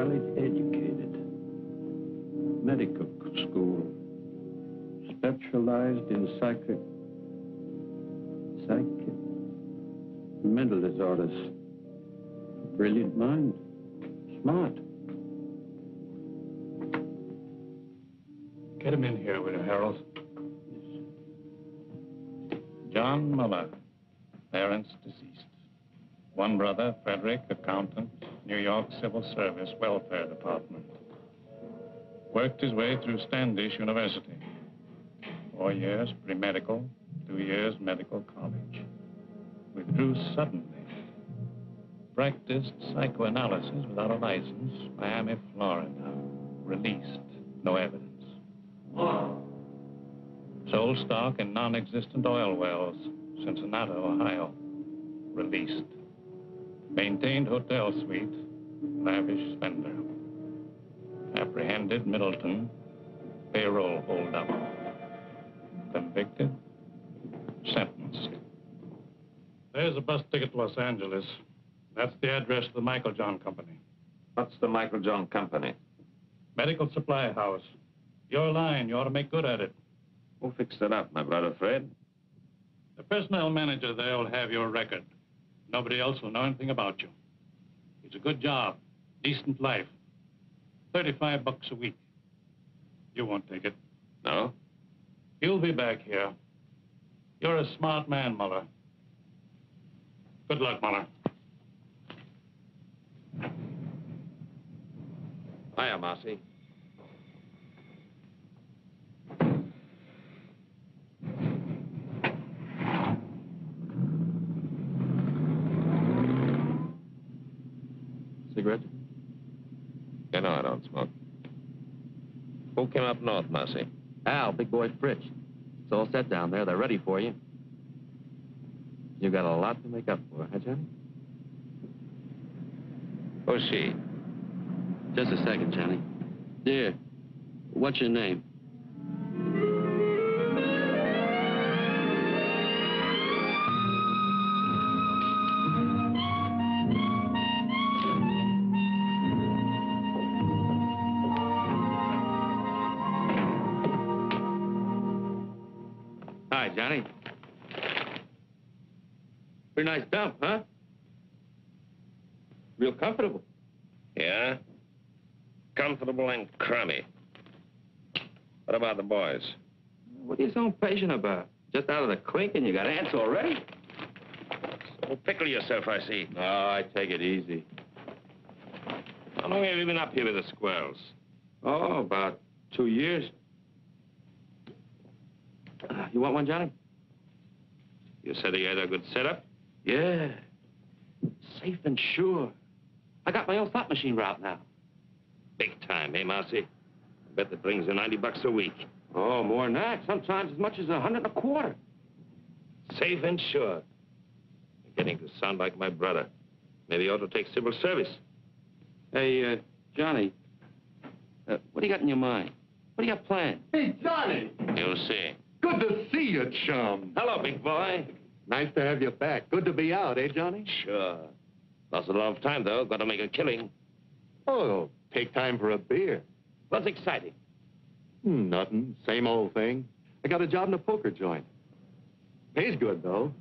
college educated, medical school, specialized in mental disorders. Brilliant mind, smart. Get him in here, will you, Harold? John Muller, parents deceased. One brother, Frederick, accountant, New York Civil Service Welfare Department. Worked his way through Standish University. 4 years pre-medical, 2 years medical college. Withdrew suddenly. Practiced psychoanalysis without a license, Miami, Florida. Released, no evidence. Sold stock in non-existent oil wells, Cincinnati, Ohio. Released. Maintained hotel suite, lavish spender. Apprehended, Middleton, payroll holdup. Convicted, sentenced. There's a bus ticket to Los Angeles. That's the address of the Michael John Company. What's the Michael John Company? Medical supply house. Your line, you ought to make good at it. Who fixed it up, my brother Fred? The personnel manager there will have your record. Nobody else will know anything about you. It's a good job, decent life. $35 a week. You won't take it. No? You'll be back here. You're a smart man, Muller. Good luck, Muller. Hiya, Marcy. Cigarette? You know I don't smoke. Who came up north, Marcy? Al, big boy Fritz. It's all set down there. They're ready for you. You got a lot to make up for, huh, Johnny? Who's she? Just a second, Johnny. Dear, what's your name? Hi, Johnny. Pretty nice dump, huh? Real comfortable. Yeah? Comfortable and crummy. What about the boys? What are you so impatient about? Just out of the clink and you got ants already? So pickle yourself, I see. No, I take it easy. How long have you been up here with the squirrels? Oh, about 2 years. You want one, Johnny? You said you had a good setup? Yeah. Safe and sure. I got my own slot machine route now. Big time, eh, Marcy? I bet that brings you $90 a week. Oh, more than that. Sometimes as much as 125. Safe and sure. You're getting to sound like my brother. Maybe you ought to take civil service. Hey, Johnny, what do you got in your mind? What do you got planned? Hey, Johnny! You'll see. Good to see you, chum. Hello, big boy. Nice to have you back. Good to be out, eh, Johnny? Sure. Lost a lot of time, though. Got to make a killing. Oh, take time for a beer. What's exciting? Nothing. Same old thing. I got a job in a poker joint. Pays good, though.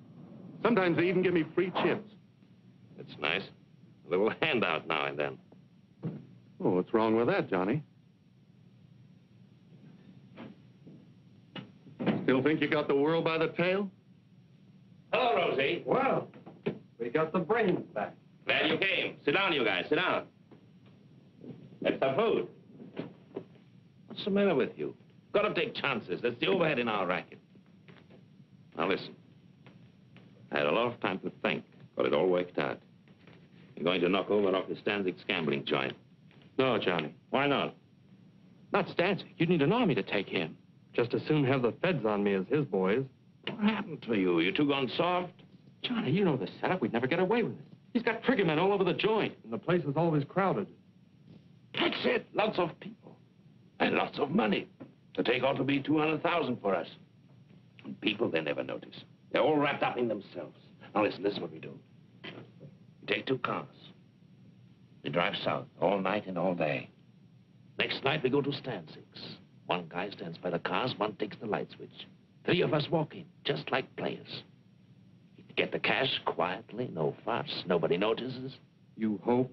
Sometimes they even give me free chips. That's nice. A little handout now and then. Oh, what's wrong with that, Johnny? Still think you got the world by the tail? Hello, Rosie. Well, we got the brains back. Glad you came. Sit down, you guys. Sit down. Let's have food. What's the matter with you? Got to take chances. That's the overhead in our racket. Now, listen. I had a lot of time to think. Got it all worked out. You're going to knock over Rocky Stanzig's gambling joint. No, Johnny. Why not? Not Stanzik. You'd need an army to take him. Just as soon have the feds on me as his boys. What happened to you? You two gone soft? Johnny, you know the setup. We'd never get away with it. He's got triggermen all over the joint. And the place is always crowded. That's it. Lots of people. And lots of money. To take ought to be $200,000 for us. And people, they never notice. They're all wrapped up in themselves. Now listen, this is what we do. We take 2 cars. We drive south all night and all day. Next night, we go to Stanzig's. One guy stands by the cars, one takes the light switch. 3 of us walk in, just like players. We get the cash quietly, no fuss. Nobody notices. You hope?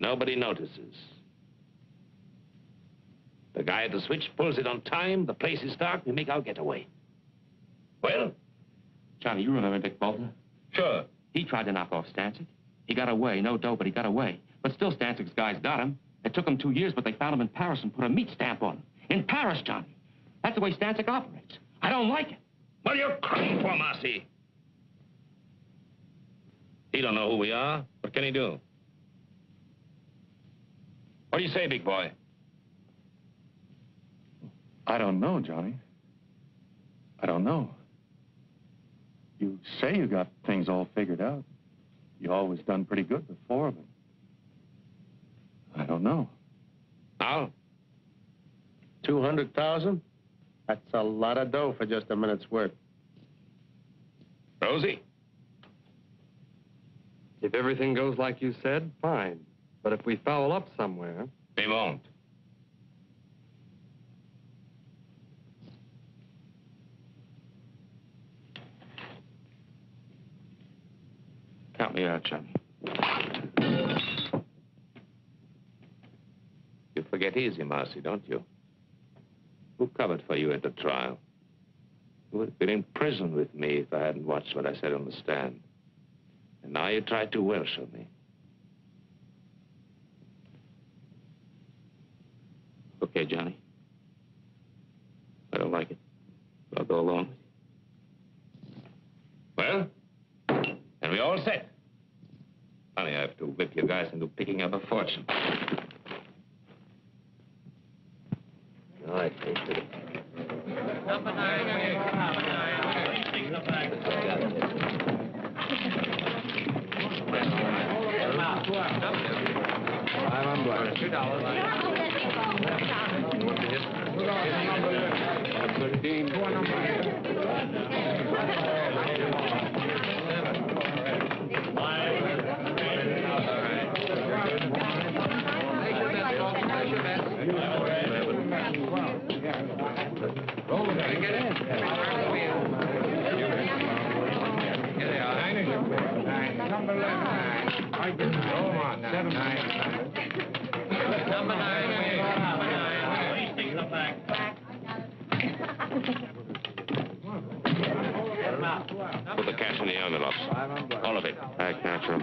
Nobody notices. The guy at the switch pulls it on time, the place is dark, we make our getaway. Well? Johnny, you remember Dick Bolton? Sure. He tried to knock off Stanzig. He got away, no dough, but he got away. But still, Stanzig's guys got him. It took him 2 years, but they found him in Paris and put a meat stamp on him. In Paris, Johnny. That's the way Stanzig operates. I don't like it. What are you crying for, Marcy? He don't know who we are. What can he do? What do you say, big boy? I don't know, Johnny. I don't know. You say you got things all figured out. You always done pretty good before, but I don't know. How? 200,000? That's a lot of dough for just a minute's work. Rosie? If everything goes like you said, fine. But if we foul up somewhere... We won't. Count me out, Johnny. You forget easy, Marcy, don't you? Who covered for you at the trial? You would have been in prison with me if I hadn't watched what I said on the stand. And now you try to worship me. Okay, Johnny. I don't like it. But I'll go along with you. Well, and we all set. Funny, I have to whip you guys into picking up a fortune. All right, take it. Number 9. Number 9. Please take the back. $5 on black. $2. 13. Number 9. Please take the back. Put the cash in the envelopes. All of it. I catch him.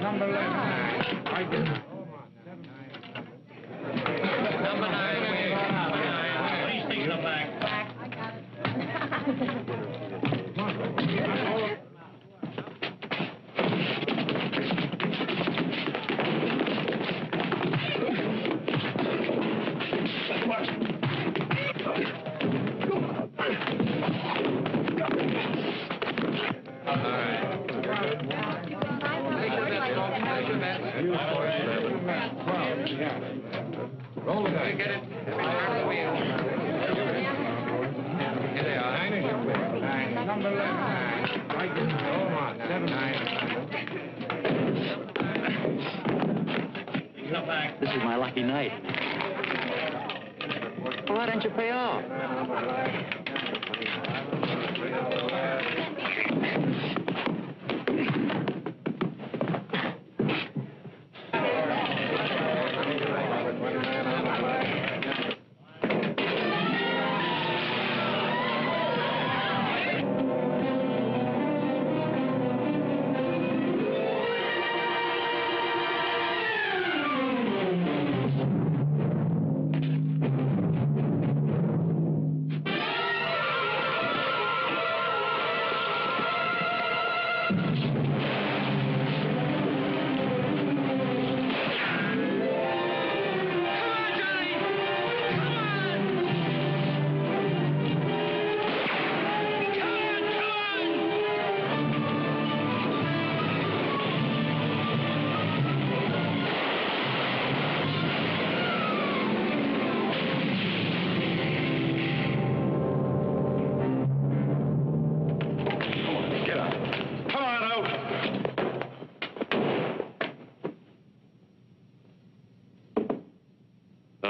Number 9. Please take the back. This is my lucky night. Well, why don't you pay off?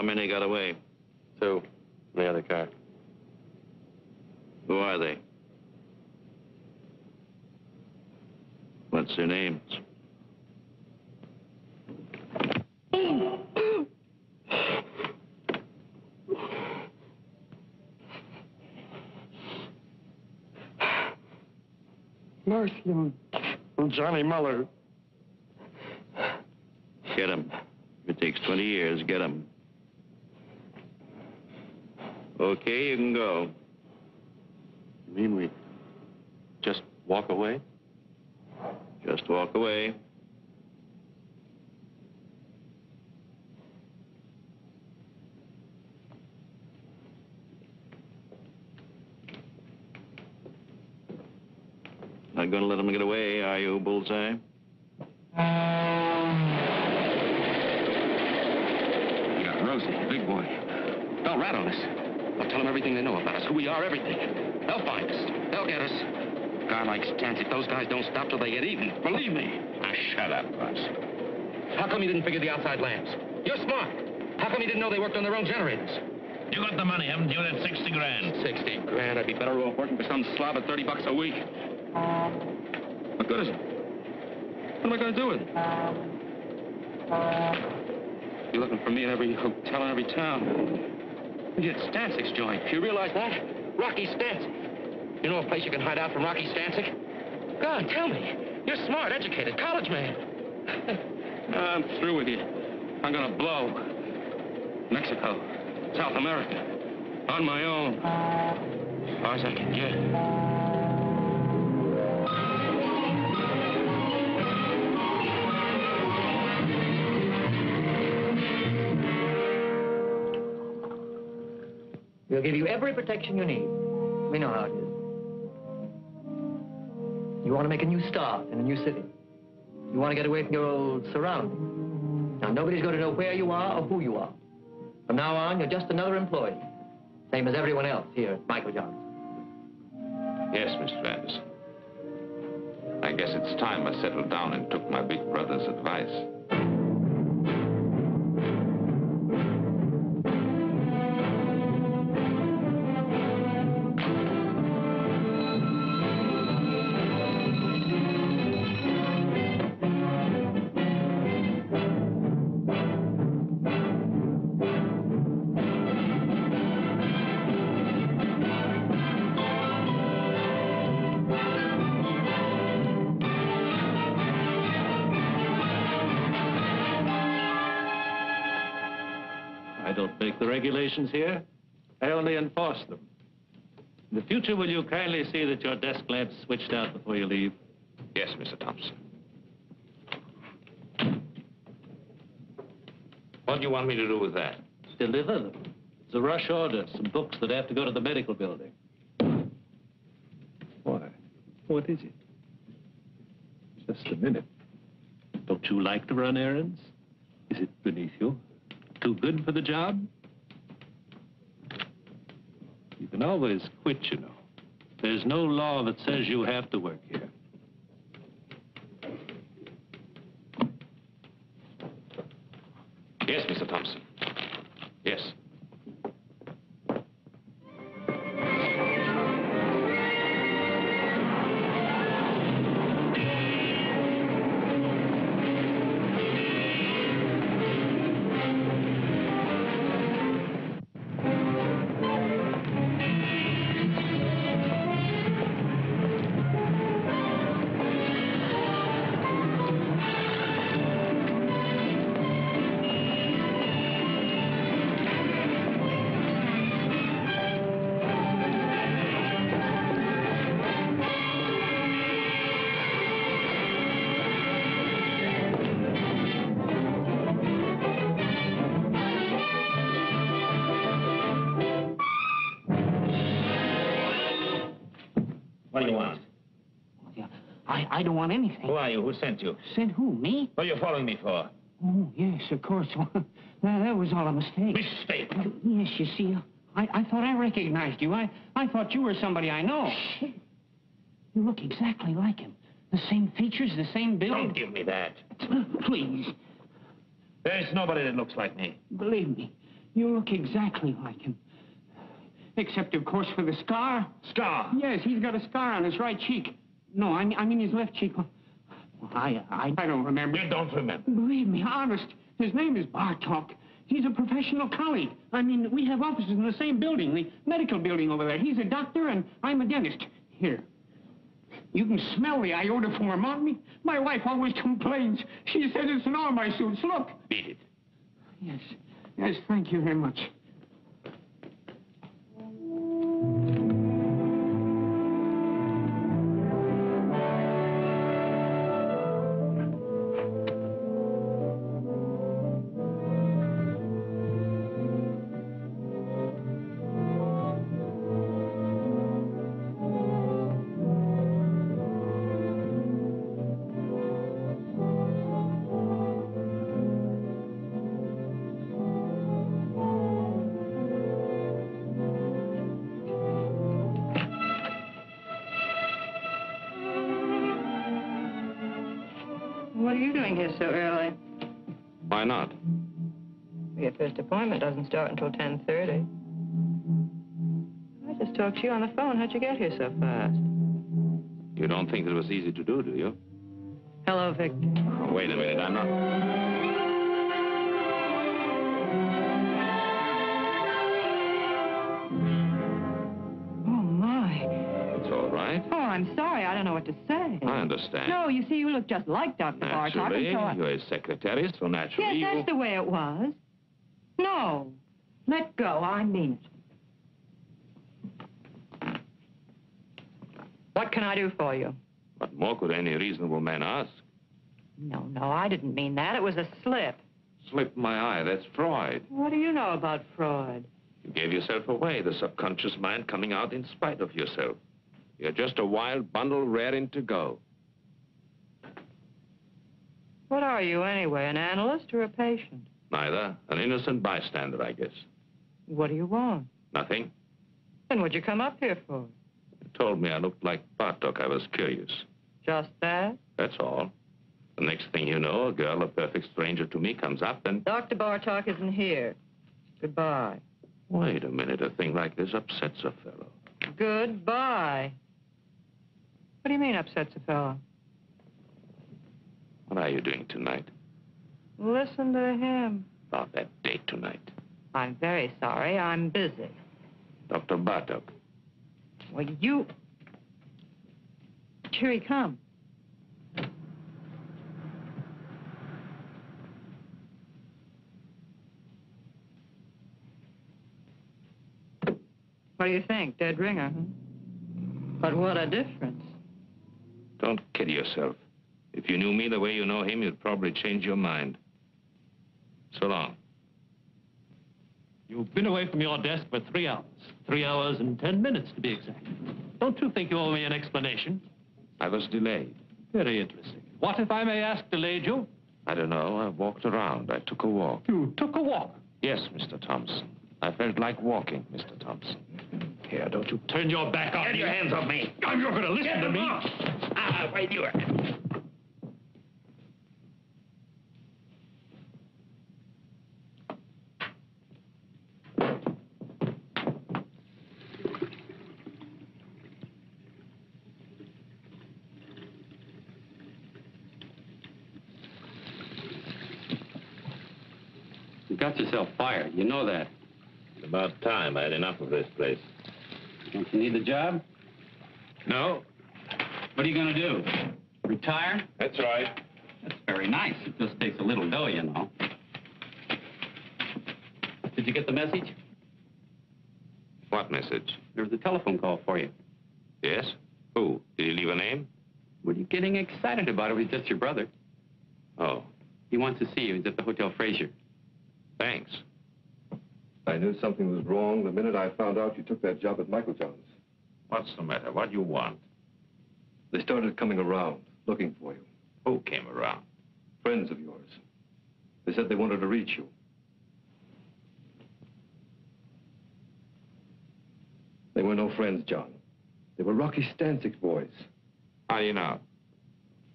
many got away? 2 in the other car. Who are they? What's their names? Marcy and Johnny Muller. Get them. If it takes 20 years, get them. Okay, you can go. You mean we just walk away? Just walk away. Not gonna let them get away, are you, Bullseye? You got Rosie, big boy. They'll rat on us. They'll tell them everything they know about us, who we are, everything. They'll find us. They'll get us. A guy like Stancic, those guys don't stop till they get even. Believe me. Ah, shut up, Buzz. How come you didn't figure the outside lamps? You're smart. How come you didn't know they worked on their own generators? You got the money, haven't you? That 60 grand. 60 grand. I'd be better off working for some slob at $30 a week. What good is it? What am I going to do with it? You're looking for me in every hotel in every town. You get Stancic's joint. You realize that? Rocky Stancic. You know a place you can hide out from Rocky Stancic? Go on, tell me. You're smart, educated, college man. No, I'm through with you. I'm going to blow. Mexico, South America, on my own. As far as I can get. We'll give you every protection you need. We know how it is. You want to make a new start in a new city. You want to get away from your old surroundings. Now, nobody's going to know where you are or who you are. From now on, you're just another employee. Same as everyone else here at Michael Johnson. Yes, Mr. Anderson. I guess it's time I settled down and took my big brother's advice. I don't make the regulations here. I only enforce them. In the future, will you kindly see that your desk lamp's switched out before you leave? Yes, Mr. Thompson. What do you want me to do with that? Deliver them. It's a rush order. Some books that have to go to the medical building. Why? What is it? Just a minute. Don't you like to run errands? Is it beneath you? Too good for the job? You can always quit, you know. There's no law that says you have to work here. Yes, Mr. Thompson. Yes. What do you want? I don't want anything. Who are you? Who sent you? Sent who, me? What are you following me for? Oh, yes, of course. That was all a mistake. Mistake? Yes, you see, I thought I recognized you. I thought you were somebody I know. You look exactly like him. The same features, the same build. Don't give me that. Please, There's nobody that looks like me. believe me. You look exactly like him. Except, of course, for the scar. Scar? Yes, he's got a scar on his right cheek. No, I mean his left cheek. Well, I don't remember. You don't remember? Believe me, honest. His name is Bartok. He's a professional colleague. I mean, we have offices in the same building, the medical building over there. He's a doctor, and I'm a dentist. Here. You can smell the iodoform on me. My wife always complains. She says it's in all my suits. Look. Beat it. Yes. Yes, thank you very much. What are you doing here so early? Why not? Your first appointment doesn't start until 10:30. I just talked to you on the phone. How'd you get here so fast? You don't think it was easy to do you? Hello, Victor. Oh, wait a minute, I'm not... Oh, my. It's all right. Oh, I'm sorry. I don't know what to say. I understand. No, you see, you look just like Dr. Bartok. Naturally, and so I... you're his secretary, so naturally Yes, that's the way it was. No. Let go. I mean it. What can I do for you? What more could any reasonable man ask? No, I didn't mean that. It was a slip. Slip my eye, that's Freud. What do you know about Freud? You gave yourself away, the subconscious mind coming out in spite of yourself. You're just a wild bundle raring to go. What are you, anyway, an analyst or a patient? Neither. An innocent bystander, I guess. What do you want? Nothing. Then what'd you come up here for? You told me I looked like Bartok. I was curious. Just that? That's all. The next thing you know, a girl, a perfect stranger to me, comes up and... Dr. Bartok isn't here. Goodbye. Wait a minute. A thing like this upsets a fellow. Goodbye. What do you mean upsets a fellow? What are you doing tonight? Listen to him. About that date tonight. I'm very sorry. I'm busy. Dr. Bartok. Well, you... Here he comes. What do you think? Dead ringer, huh? But what a difference. Don't kid yourself. If you knew me the way you know him, you'd probably change your mind. So long. You've been away from your desk for 3 hours. 3 hours and 10 minutes, to be exact. Don't you think you owe me an explanation? I was delayed. Very interesting. What, if I may ask, delayed you? I don't know. I walked around. I took a walk. You took a walk? Yes, Mr. Thompson. I felt like walking, Mr. Thompson. Here, don't you turn your back on me. Get your hands off me. Oh, you're going to listen to me. Wait, you are. You got yourself fired. You know that. It's about time. I had enough of this place. Don't you need the job? No. What are you going to do? Retire? That's right. That's very nice. It just takes a little dough, you know. Did you get the message? What message? There was a telephone call for you. Yes? Who? Did he leave a name? What are you getting excited about? It was just your brother. Oh. He wants to see you. He's at the Hotel Fraser. Thanks. I knew something was wrong the minute I found out you took that job at Michael John's. What's the matter? What do you want? They started coming around, looking for you. Who came around? Friends of yours. They said they wanted to reach you. They were no friends, John. They were Rocky Stanczyk's boys. How do you know?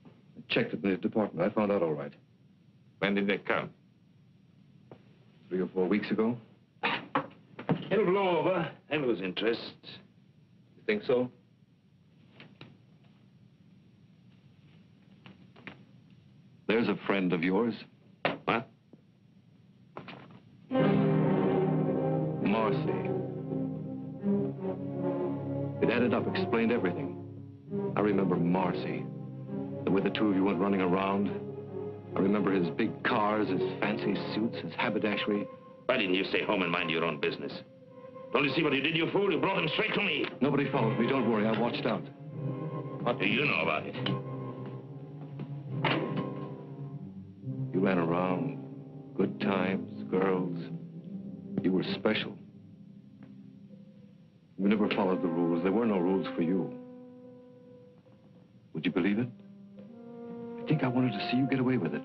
I checked it in his department. I found out all right. When did they come? 3 or 4 weeks ago. It'll blow over. I lose interest. You think so? There's a friend of yours. What? Marcy. It added up, explained everything. I remember Marcy. The way the two of you went running around. I remember his big cars, his fancy suits, his haberdashery. Why didn't you stay home and mind your own business? Don't you see what you did, you fool? You brought him straight to me. Nobody followed me. Don't worry. I watched out. What do you know about it? You ran around. Good times, girls. You were special. You never followed the rules. There were no rules for you. Would you believe it? I think I wanted to see you get away with it.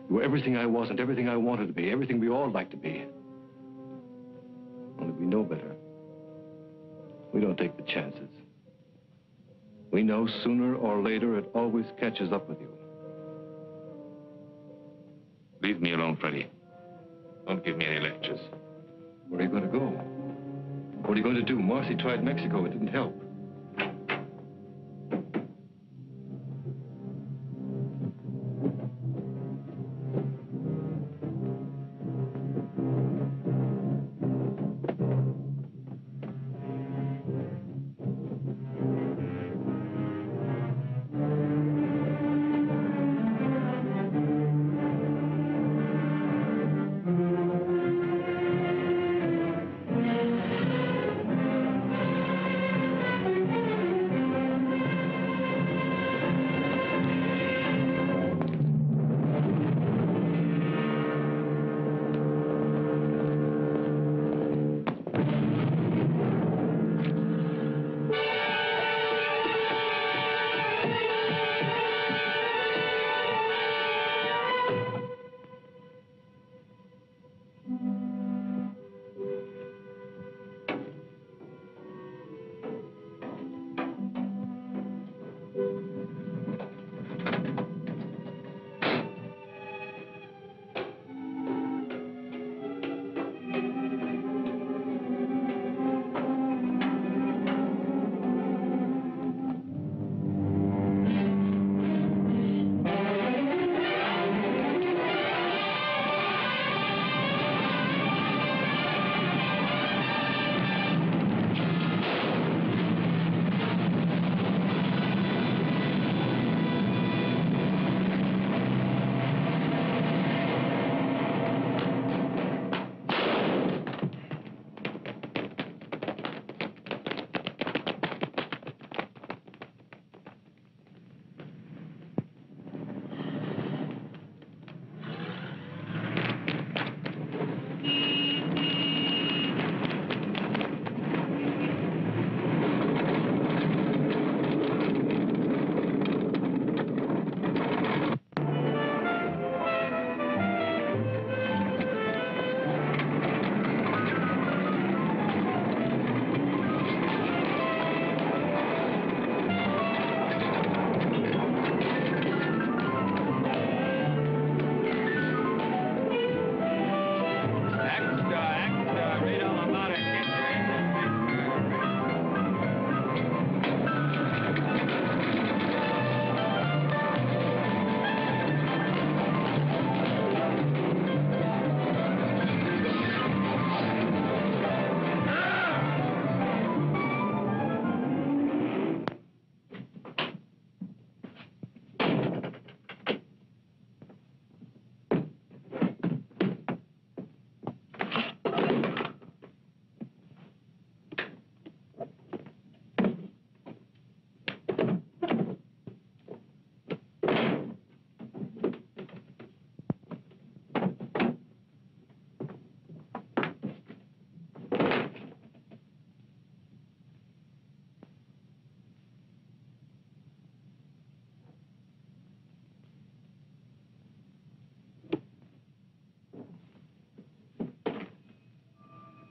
You were everything I wasn't, everything I wanted to be, everything we all like to be. Only we know better. We don't take the chances. We know sooner or later it always catches up with you. Leave me alone, Freddie. Don't give me any lectures. Where are you going to go? What are you going to do? Marcy tried Mexico. It didn't help.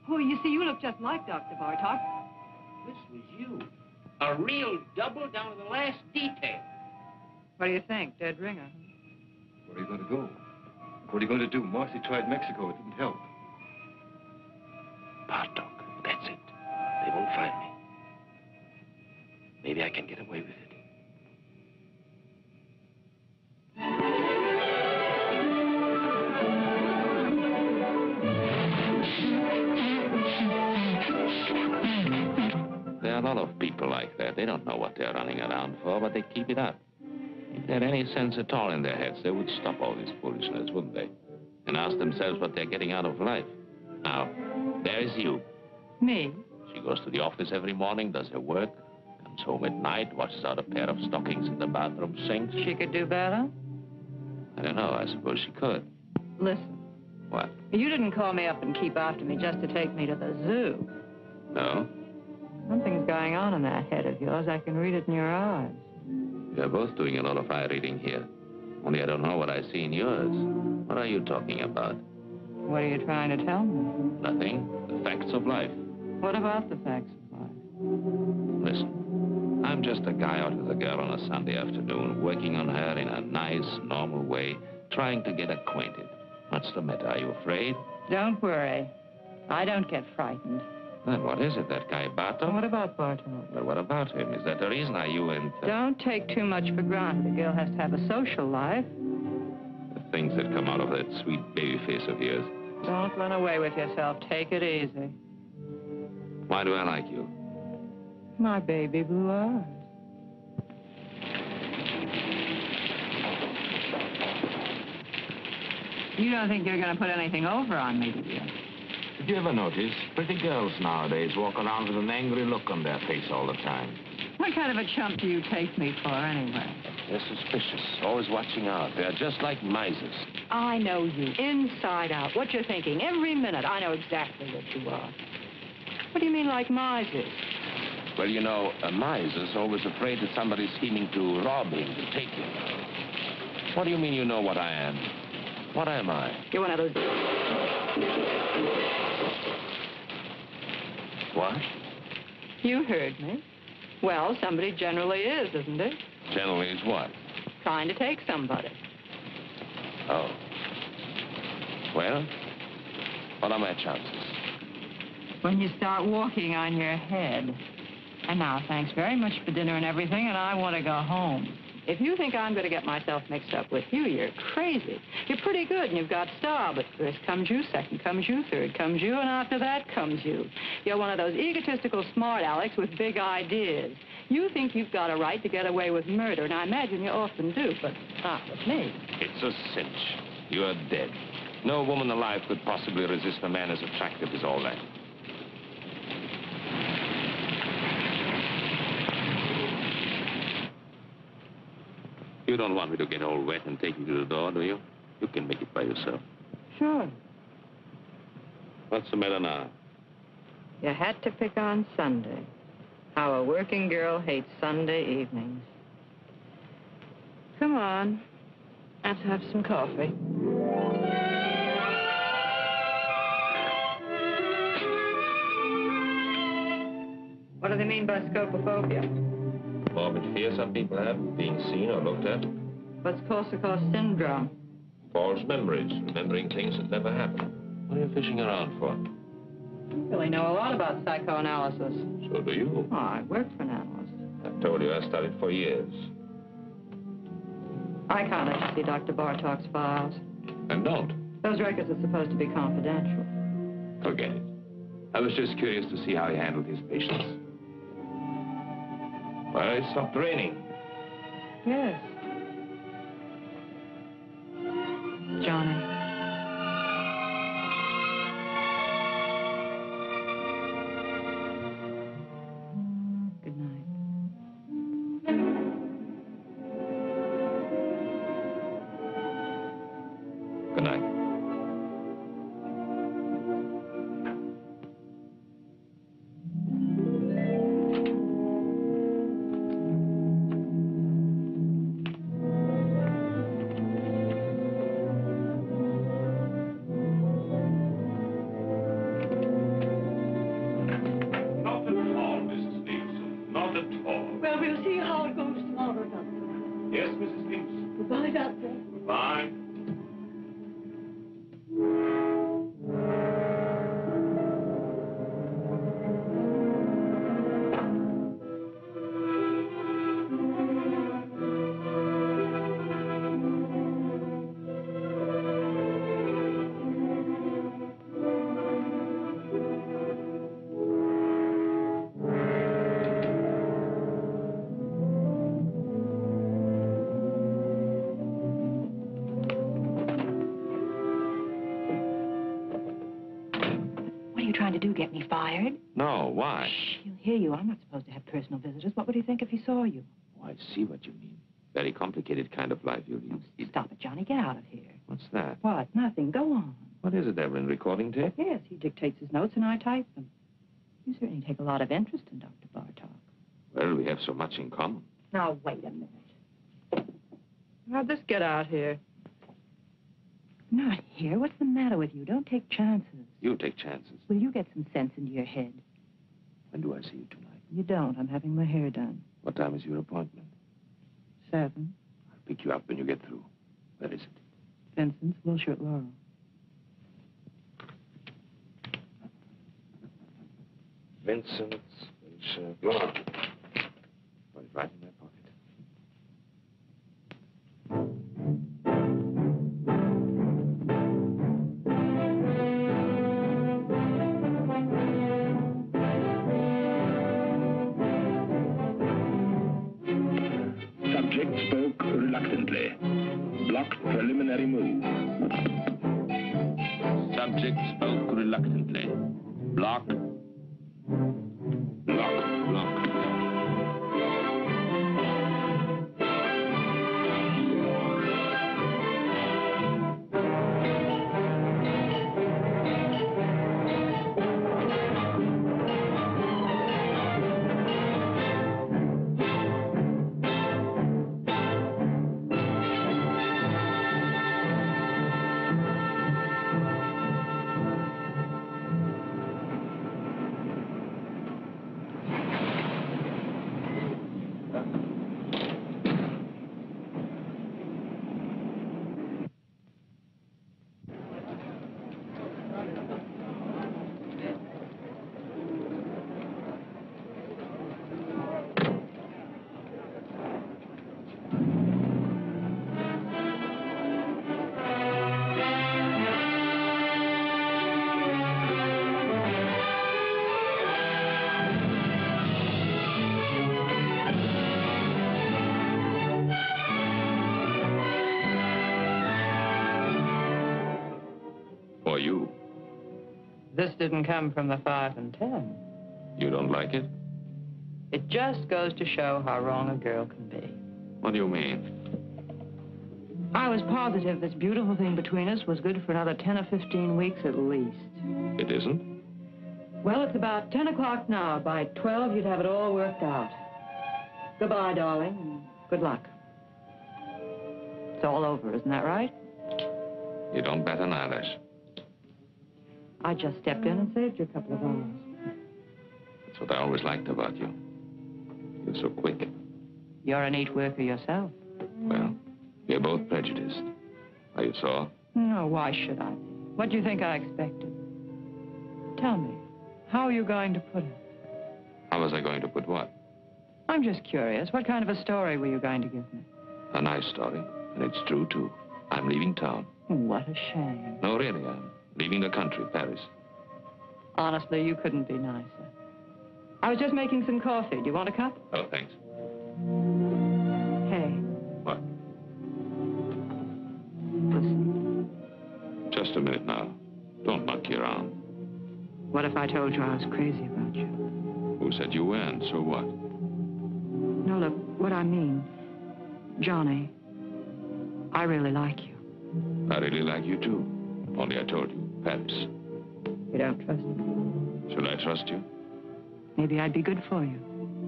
Oh, you see, you look just like Dr. Bartok. This was you. A real double down to the last detail. What do you think? Dead ringer? Where are you going to go? What are you going to do? Marcy tried Mexico. It didn't help. Bartok, that's it. They won't find me. Maybe I can get away with it. There are a lot of people like that. They don't know what they're running around for, but they keep it up. If they had any sense at all in their heads, they would stop all this foolishness, wouldn't they? And ask themselves what they're getting out of life. Now, there's you. Me? She goes to the office every morning, does her work, comes home at night, washes out a pair of stockings in the bathroom sink. She could do better? I don't know. I suppose she could. Listen. What? You didn't call me up and keep after me just to take me to the zoo. No? Something's going on in that head of yours. I can read it in your eyes. We're both doing a lot of eye reading here. Only I don't know what I see in yours. What are you talking about? What are you trying to tell me? Nothing. The facts of life. What about the facts of life? Listen, I'm just a guy out with a girl on a Sunday afternoon, working on her in a nice, normal way, trying to get acquainted. What's the matter? Are you afraid? Don't worry. I don't get frightened. Then what is it, that guy Bartok? What about Bartok? Well, what about him? Is that the reason? Are you in... Don't take too much for granted. A girl has to have a social life. The things that come out of that sweet baby face of yours. Don't run away with yourself. Take it easy. Why do I like you? My baby blue eyes. You don't think you're going to put anything over on me, do you? Did you ever notice pretty girls nowadays walk around with an angry look on their face all the time? What kind of a chump do you take me for, anyway? They're suspicious, always watching out. They're just like misers. I know you, inside out. What you're thinking, every minute. I know exactly what you are. What do you mean, like misers? Well, you know, a miser's always afraid that somebody's scheming to rob him, to take him. What do you mean you know what I am? What am I? You're one of those... What? You heard me. Well, somebody generally is, isn't it? Generally is what? Trying to take somebody. Oh. Well, what are my chances? When you start walking on your head. And now, thanks very much for dinner and everything, and I want to go home. If you think I'm going to get myself mixed up with you, you're crazy. You're pretty good, and you've got style, but first comes you, second comes you, third comes you, and after that comes you. You're one of those egotistical smart Alecks with big ideas. You think you've got a right to get away with murder, and I imagine you often do, but not with me. It's a cinch. You're dead. No woman alive could possibly resist a man as attractive as all that. You don't want me to get all wet and take you to the door, do you? You can make it by yourself. Sure. What's the matter now? You had to pick on Sunday. How a working girl hates Sunday evenings. Come on. Let's have some coffee. What do they mean by scopophobia? Morbid fear some people have, being seen or looked at. What's Korsakoff syndrome? False memories, remembering things that never happened. What are you fishing around for? You really know a lot about psychoanalysis. So do you. Oh, I work for an analyst. I've told you I studied for years. I can't let you see Dr. Bartok's files. And don't. Those records are supposed to be confidential. Forget it. I was just curious to see how he handled his patients. Well, it stopped raining. Yes. Johnny. Good night. Good night. trying to do, get me fired? No, why? Shh, he'll hear you. I'm not supposed to have personal visitors. What would he think if he saw you? Oh, I see what you mean. Very complicated kind of life you lead. Stop it, Johnny. Get out of here. What's that? What? Nothing. Go on. What is it, Evelyn? Recording tape? Yes, he dictates his notes and I type them. You certainly take a lot of interest in Dr. Bartok. Well, we have so much in common. Now, wait a minute. How'd this get out here? Not here. What's the matter with you? Don't take chances. You take chances. Will you get some sense into your head? When do I see you tonight? You don't. I'm having my hair done. What time is your appointment? 7. I'll pick you up when you get through. Where is it? Vincent's, Wilshire at Laurel. Vincent's, Laurel. Put it right in my pocket. Subject spoke reluctantly. Blocked preliminary move. Subject spoke reluctantly. Block. Lock. Lock. For you. This didn't come from the 5 and 10. You don't like it? It just goes to show how wrong a girl can be. What do you mean? I was positive this beautiful thing between us was good for another 10 or 15 weeks at least. It isn't? Well, it's about 10 o'clock now. By 12, you'd have it all worked out. Goodbye, darling, and good luck. It's all over, isn't that right? You don't bat an eyelash. I just stepped in and saved you a couple of hours. That's what I always liked about you. You're so quick. You're a neat worker yourself. Well, we're both prejudiced. Are you sore? No, why should I? What do you think I expected? Tell me, how are you going to put it? How was I going to put what? I'm just curious. What kind of a story were you going to give me? A nice story, and it's true, too. I'm leaving town. What a shame. No, really, I'm leaving the country, Paris. Honestly, you couldn't be nicer. I was just making some coffee. Do you want a cup? Oh, thanks. Hey, What? listen. Just a minute now. Don't monkey around. What if I told you I was crazy about you? Who said you weren't? So what? No, look, what I mean, Johnny, I really like you. I really like you, too. Only I told you, Paris. You don't trust me? Should I trust you? Maybe I'd be good for you.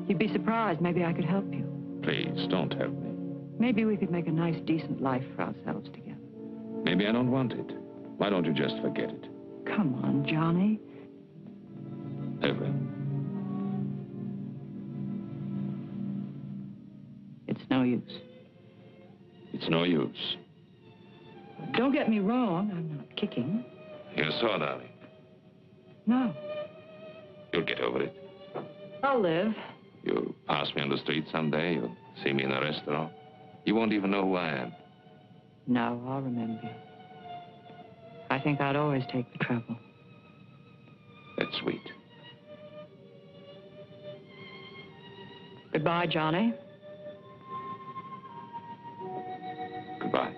You'd be surprised. Maybe I could help you. Please, don't help me. Maybe we could make a nice, decent life for ourselves together. Maybe I don't want it. Why don't you just forget it? Come on, Johnny. Evelyn. It's no use. It's no use. Don't get me wrong. I'm not kicking. You're sore, darling. No. You'll get over it. I'll live. You'll pass me on the street someday. You'll see me in a restaurant. You won't even know who I am. No, I'll remember you. I think I'd always take the trouble. That's sweet. Goodbye, Johnny. Goodbye.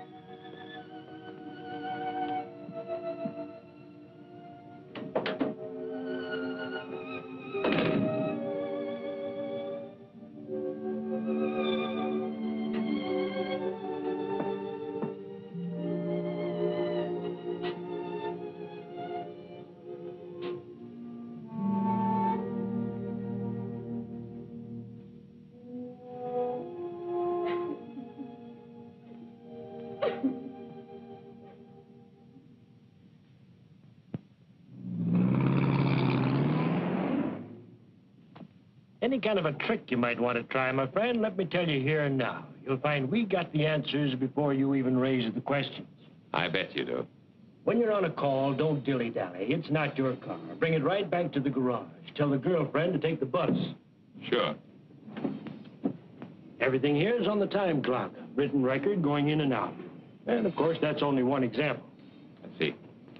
Any kind of a trick you might want to try, my friend, let me tell you here and now. You'll find we got the answers before you even raise the questions. I bet you do. When you're on a call, don't dilly-dally. It's not your car. Bring it right back to the garage. Tell the girlfriend to take the bus. Sure. Everything here is on the time clock. Written record going in and out. And, of course, that's only one example. I see.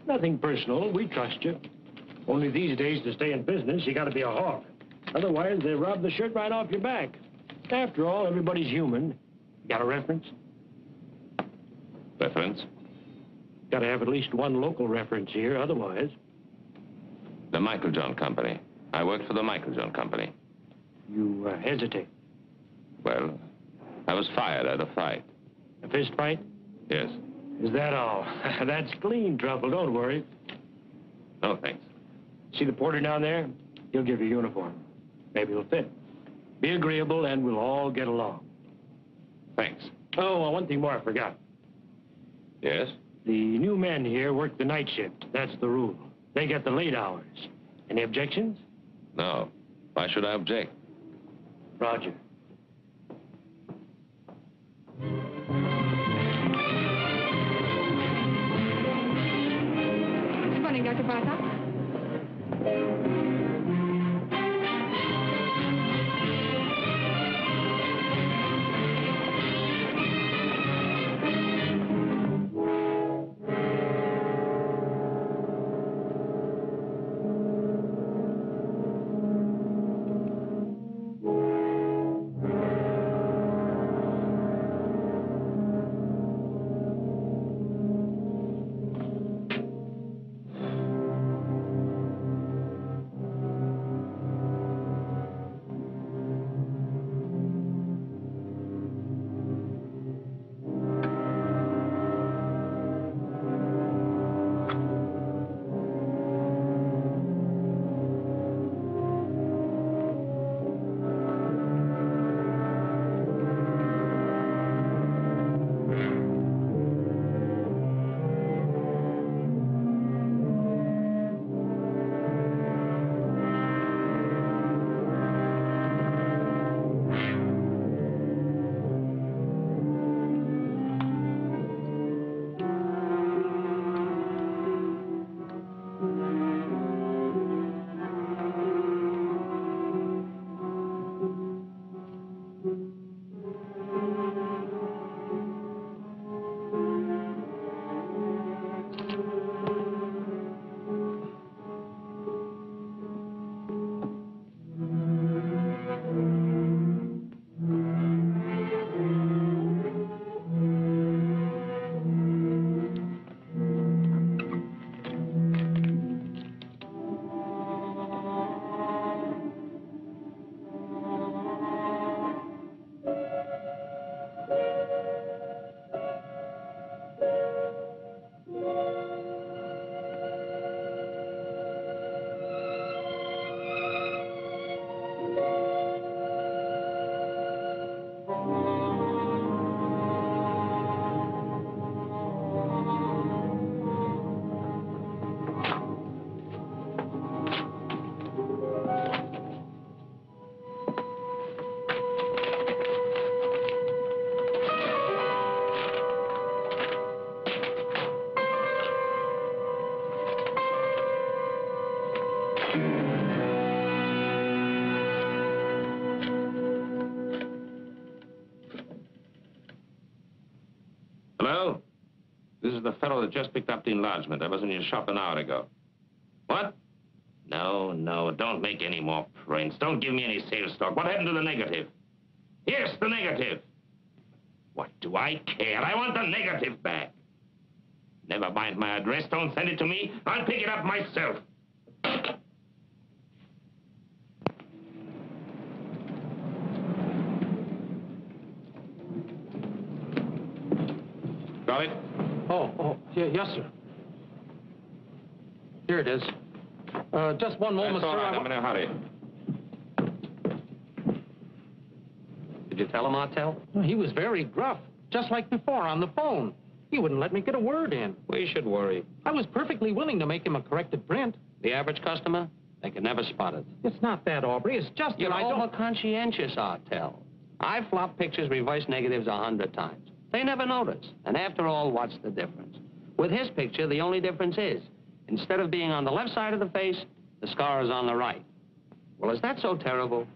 Nothing personal. We trust you. Only these days, to stay in business, you got to be a hawk. Otherwise, they rob the shirt right off your back. After all, everybody's human. Got a reference? Reference? Got to have at least one local reference here, otherwise. The Michael John Company. I worked for the Michael John Company. You hesitate. Well, I was fired at a fight. A fist fight? Yes. Is that all? That's clean trouble, don't worry. No, thanks. See the porter down there? He'll give you a uniform. Maybe it'll fit. Be agreeable and we'll all get along. Thanks. Oh, one thing more I forgot. Yes? The new men here work the night shift. That's the rule. They get the late hours. Any objections? No. Why should I object? Roger. Good morning, Dr. Bartok. Hello? This is the fellow that just picked up the enlargement. I was in your shop an hour ago. What? No, don't make any more prints. Don't give me any sales talk. What happened to the negative? Yes, the negative. What do I care? I want the negative back. Never mind my address. Don't send it to me. I'll pick it up myself. Got it? Yeah, yes, sir. Here it is. Just one moment, That's all sir. right. I'm in a hurry. Did you tell him, Martel? He was very gruff, just like before on the phone. He wouldn't let me get a word in. We should worry. I was perfectly willing to make him a corrected print. The average customer? They can never spot it. It's not that, Aubrey. It's just You're that I don't... over-conscientious, Artell. I've flopped pictures reverse negatives 100 times. They never notice. And after all, what's the difference? With his picture, the only difference is, instead of being on the left side of the face, the scar is on the right. Well, is that so terrible?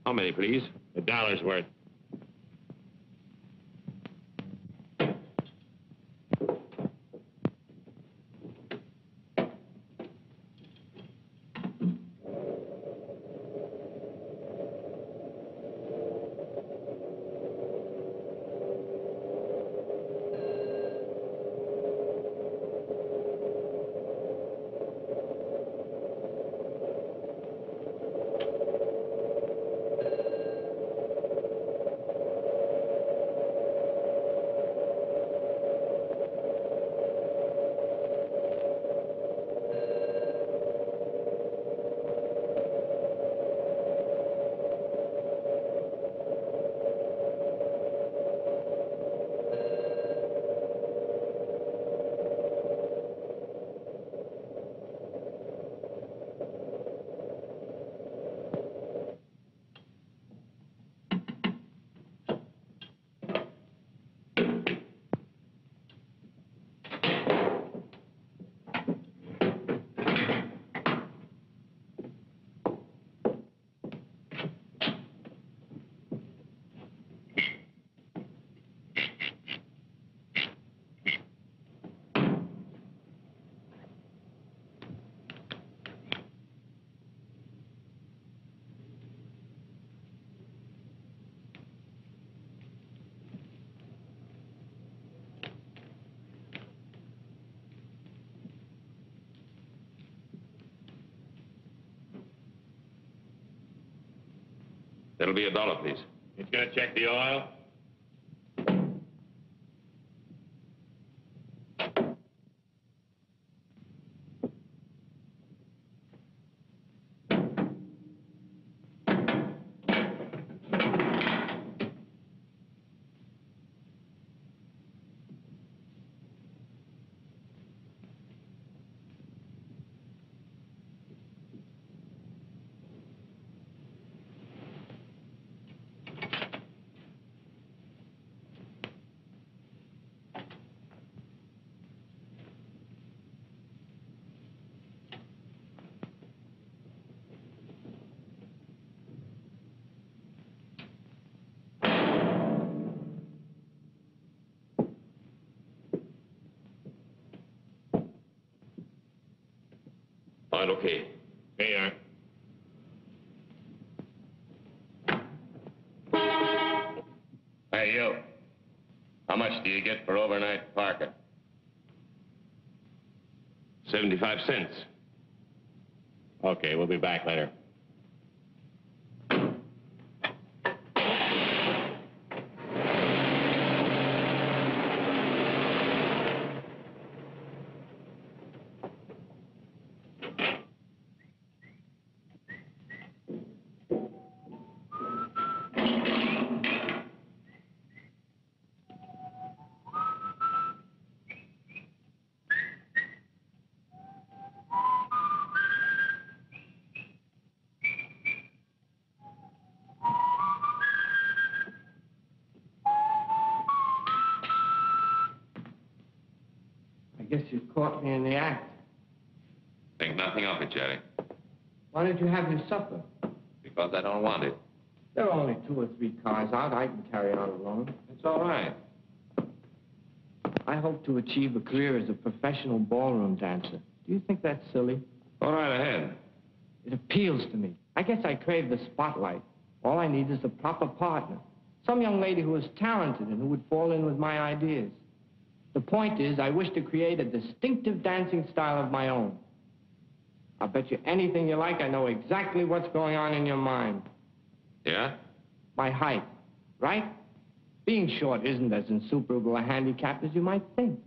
How many, please? $1's worth. That'll be $1, please. He's gonna check the oil. All right, okay. Here you are. Hey, you. How much do you get for overnight parking? 75 cents. Okay, we'll be back later. I guess you caught me in the act. Think nothing of it, Jerry. Why did you have your supper? Because I don't want it. There are only 2 or 3 cars out. I can carry on alone. It's all right. I hope to achieve a career as a professional ballroom dancer. Do you think that's silly? Go right ahead. It appeals to me. I guess I crave the spotlight. All I need is a proper partner. Some young lady who is talented and who would fall in with my ideas. The point is, I wish to create a distinctive dancing style of my own. I'll bet you anything you like I know exactly what's going on in your mind. Yeah? My height, right? Being short isn't as insuperable a handicap as you might think.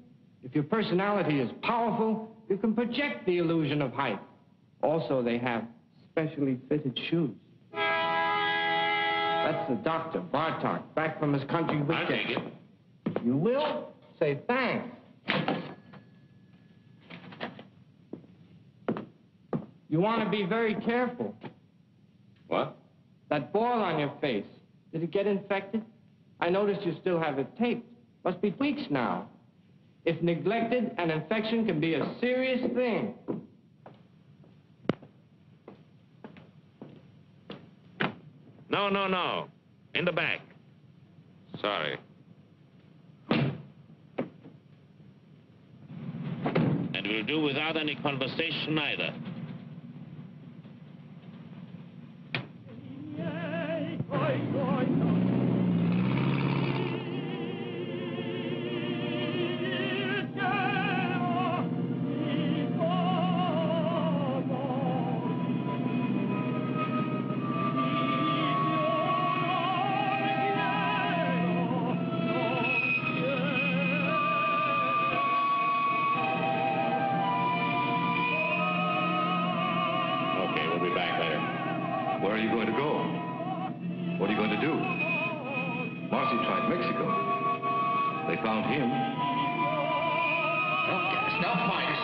If your personality is powerful, you can project the illusion of height. Also, they have specially fitted shoes. That's the doctor, Bartok, back from his country weekend. I'll take it. You will? Say thanks. You want to be very careful. What? That boil on your face, did it get infected? I noticed you still have it taped. Must be weeks now. If neglected, an infection can be a serious thing. No, no, no. In the back. Sorry. And we'll do without any conversation either. Where are you going to go? What are you going to do? Marcy tried Mexico. They found him. Don't get us, don't fight us. A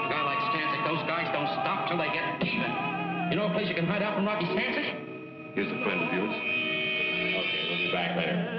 guy like Stancic, those guys don't stop till they get even. You know a place you can hide out from Rocky Stancic? Here's a friend of yours. Okay, we'll be back later.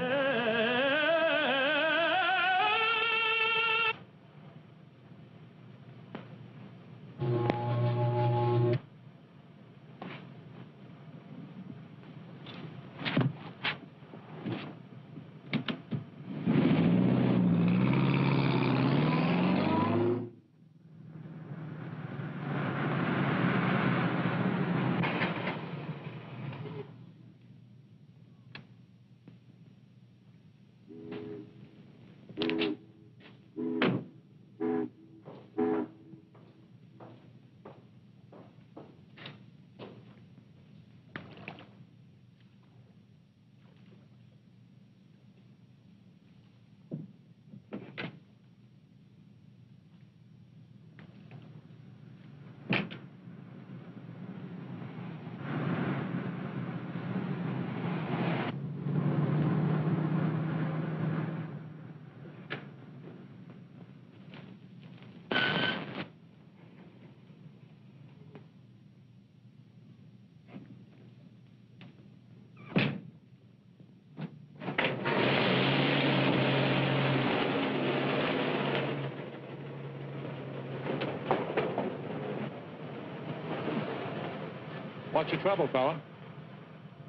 What's your trouble, fella?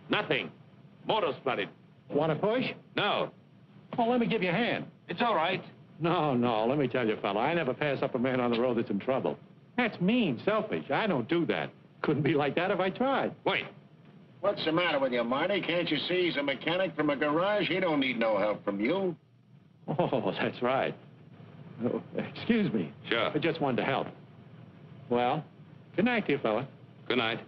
Nothing. Motor's flooded. Want to push? No. Oh, let me give you a hand. It's all right. No, let me tell you, fella, I never pass up a man on the road that's in trouble. That's mean, selfish. I don't do that. Couldn't be like that if I tried. Wait. What's the matter with you, Marty? Can't you see he's a mechanic from a garage? He don't need no help from you. Oh, that's right. Oh, excuse me. Sure. I just wanted to help. Well, good night to you, fella. Good night.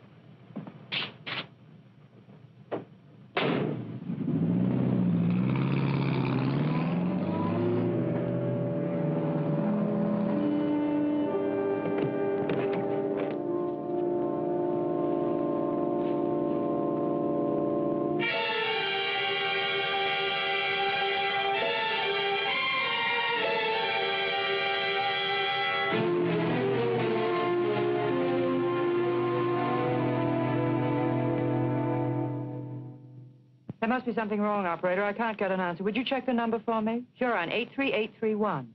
There must be something wrong, operator. I can't get an answer. Would you check the number for me? Sure, on 83831.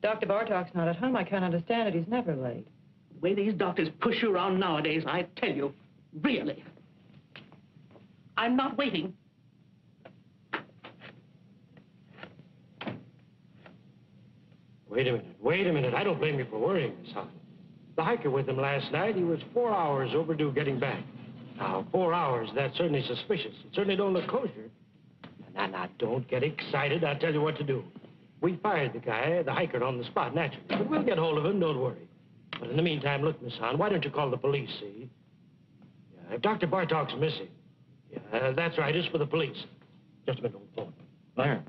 Dr. Bartok's not at home. I can't understand it. He's never late. The way these doctors push you around nowadays, I tell you, really. I'm not waiting. Wait a minute. I don't blame you for worrying, Miss Hahn. The hiker with him last night, he was 4 hours overdue getting back. Now, 4 hours, that's certainly suspicious. It certainly don't look kosher. Now, don't get excited. I'll tell you what to do. We fired the guy, the hiker, on the spot, naturally. But we'll get hold of him, don't worry. But in the meantime, look, Miss Hahn, why don't you call the police, see? Yeah, if Dr. Bartok's missing, yeah, that's right, it's for the police. Just a minute on the phone. There.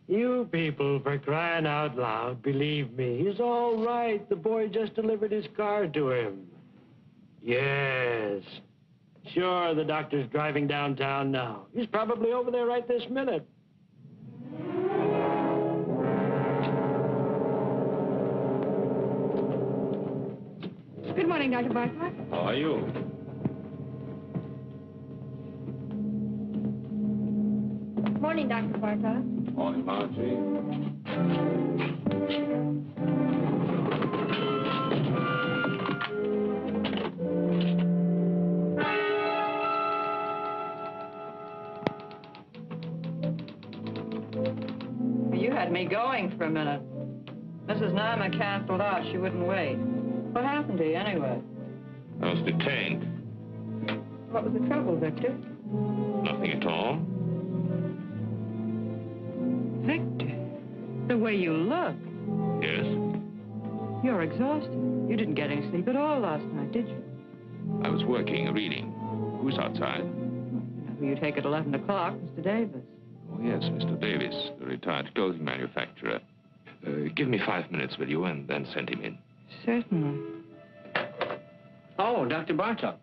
You people, for crying out loud, believe me, he's all right. The boy just delivered his car to him. Yes. Sure, the doctor's driving downtown now. He's probably over there right this minute. Good morning, Dr. Bartlett. How are you? Morning, Dr. Bartlett. Morning, Margie. You had me going for a minute. Mrs. Nyman canceled out. She wouldn't wait. What happened to you, anyway? I was detained. What was the trouble, Victor? Nothing at all. Victor, the way you look. Yes? You're exhausted. You didn't get any sleep at all last night, did you? I was working, reading. Who's outside? You know who you take at 11 o'clock, Mr. Davis. Oh, yes, Mr. Davis, the retired clothing manufacturer. Give me 5 minutes, will you, and then send him in. Certainly. Oh, Dr. Bartok.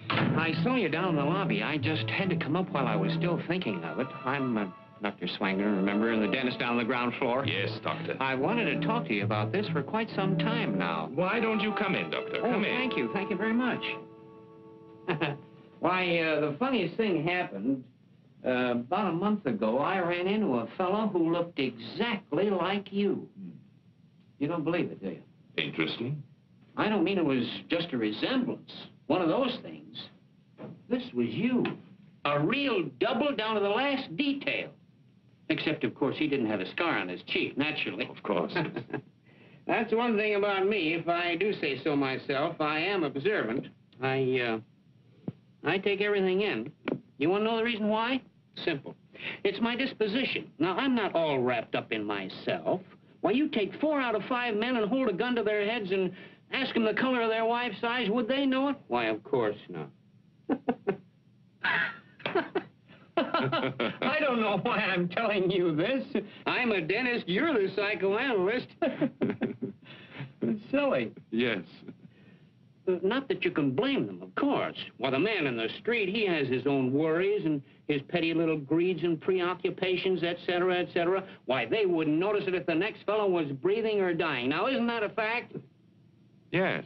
I saw you down in the lobby. I just had to come up while I was still thinking of it. I'm Dr. Swanger, remember, the dentist down on the ground floor? Yes, doctor. I wanted to talk to you about this for quite some time now. Why don't you come in, doctor? Come in. Thank you. Thank you very much. Why, the funniest thing happened. About a month ago, I ran into a fellow who looked exactly like you. You don't believe it, do you? Interesting. I don't mean it was just a resemblance. One of those things. This was you. A real double down to the last detail. Except, of course, he didn't have a scar on his cheek, naturally. Of course. That's one thing about me. If I do say so myself, I am observant. I take everything in. You want to know the reason why? Simple. It's my disposition. Now, I'm not all wrapped up in myself. Why, you take 4 out of 5 men and hold a gun to their heads and ask them the color of their wife's eyes, would they know it? Why, of course not. I don't know why I'm telling you this. I'm a dentist, you're the psychoanalyst. It's silly. Yes. Not that you can blame them, of course. Why, the man in the street, he has his own worries and his petty little greeds and preoccupations, et cetera, et cetera. Why, they wouldn't notice it if the next fellow was breathing or dying. Now, isn't that a fact? Yes.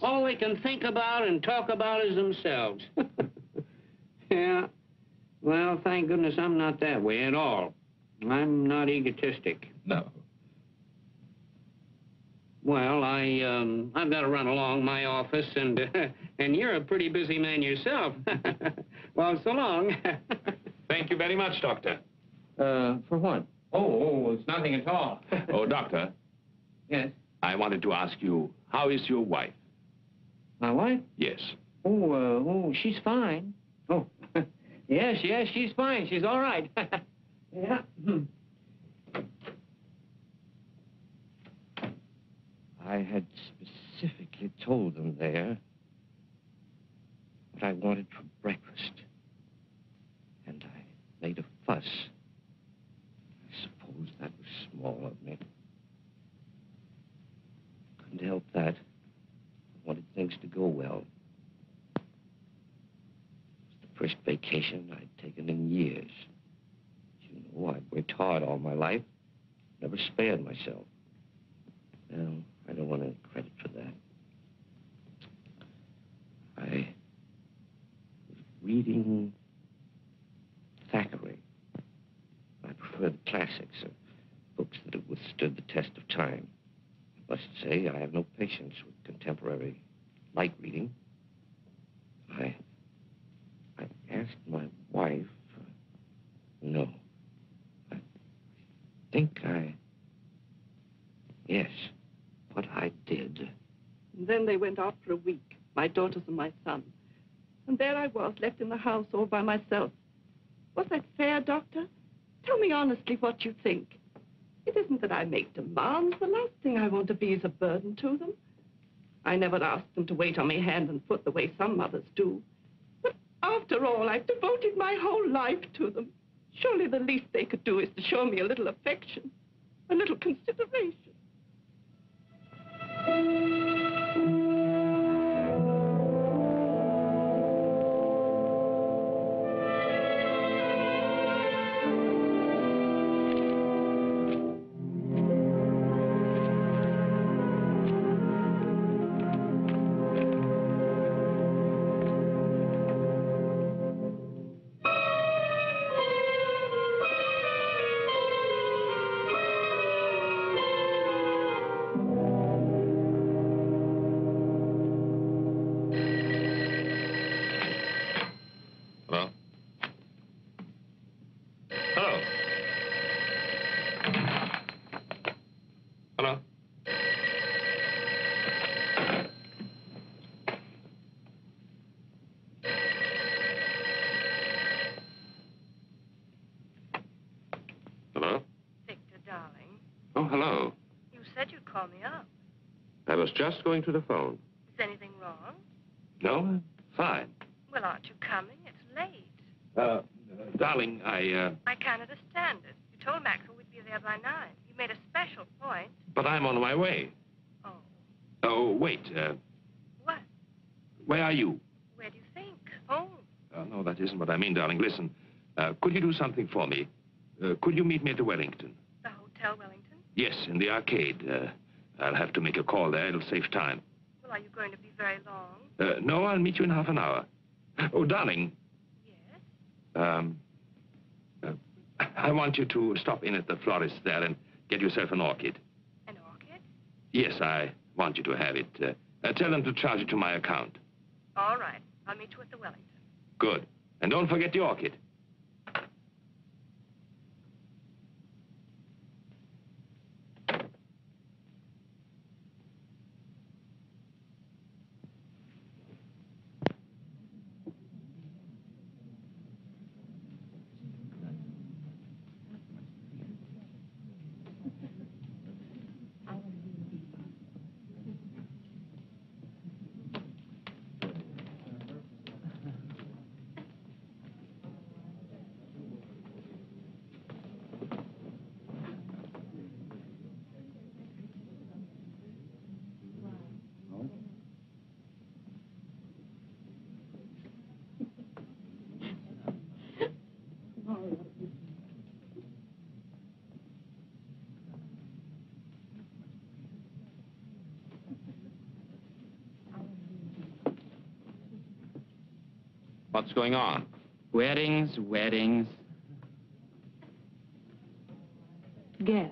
All they can think about and talk about is themselves. Yeah. Well, thank goodness I'm not that way at all. I'm not egotistic. No. Well, I've got to run along my office, and you're a pretty busy man yourself. Well, so long. Thank you very much, doctor. For what? Oh, it's nothing at all. Oh, doctor. Yes? I wanted to ask you, how is your wife? My wife? Yes. Oh, she's fine. Oh, yes, she's fine. She's all right. Yeah. I had specifically told them there what I wanted for breakfast. And I made a fuss. I suppose that was small of me. Couldn't help that. I wanted things to go well. It was the first vacation I'd taken in years. You know, I'd worked hard all my life. Never spared myself. Well, I don't want any credit for that. I was reading Thackeray. I prefer the classics, books that have withstood the test of time. I must say, I have no patience with contemporary light reading. I asked my wife, no. I think yes. What I did. And then they went out for a week, my daughters and my son. And there I was, left in the house all by myself. Was that fair, Doctor? Tell me honestly what you think. It isn't that I make demands. The last thing I want to be is a burden to them. I never asked them to wait on me hand and foot the way some mothers do. But after all, I've devoted my whole life to them. Surely the least they could do is to show me a little affection, a little consideration. Call me up. I was just going to the phone. Is anything wrong? No, fine. Well, aren't you coming? It's late. Darling, I can't understand it. You told Maxwell we'd be there by 9. You made a special point. But I'm on my way. Oh. Oh, wait. What? Where are you? Where do you think? Home. No, that isn't what I mean, darling. Listen, could you do something for me? Could you meet me at the Wellington? The Hotel Wellington? Yes, in the arcade. I'll have to make a call there. It'll save time. Well, are you going to be very long? No, I'll meet you in half an hour. Oh, darling. Yes? I want you to stop in at the florist there and get yourself an orchid. An orchid? Yes, I want you to have it. Tell them to charge it to my account. All right. I'll meet you at the Wellington. Good. And don't forget the orchid. What's going on? Weddings, weddings. Guess.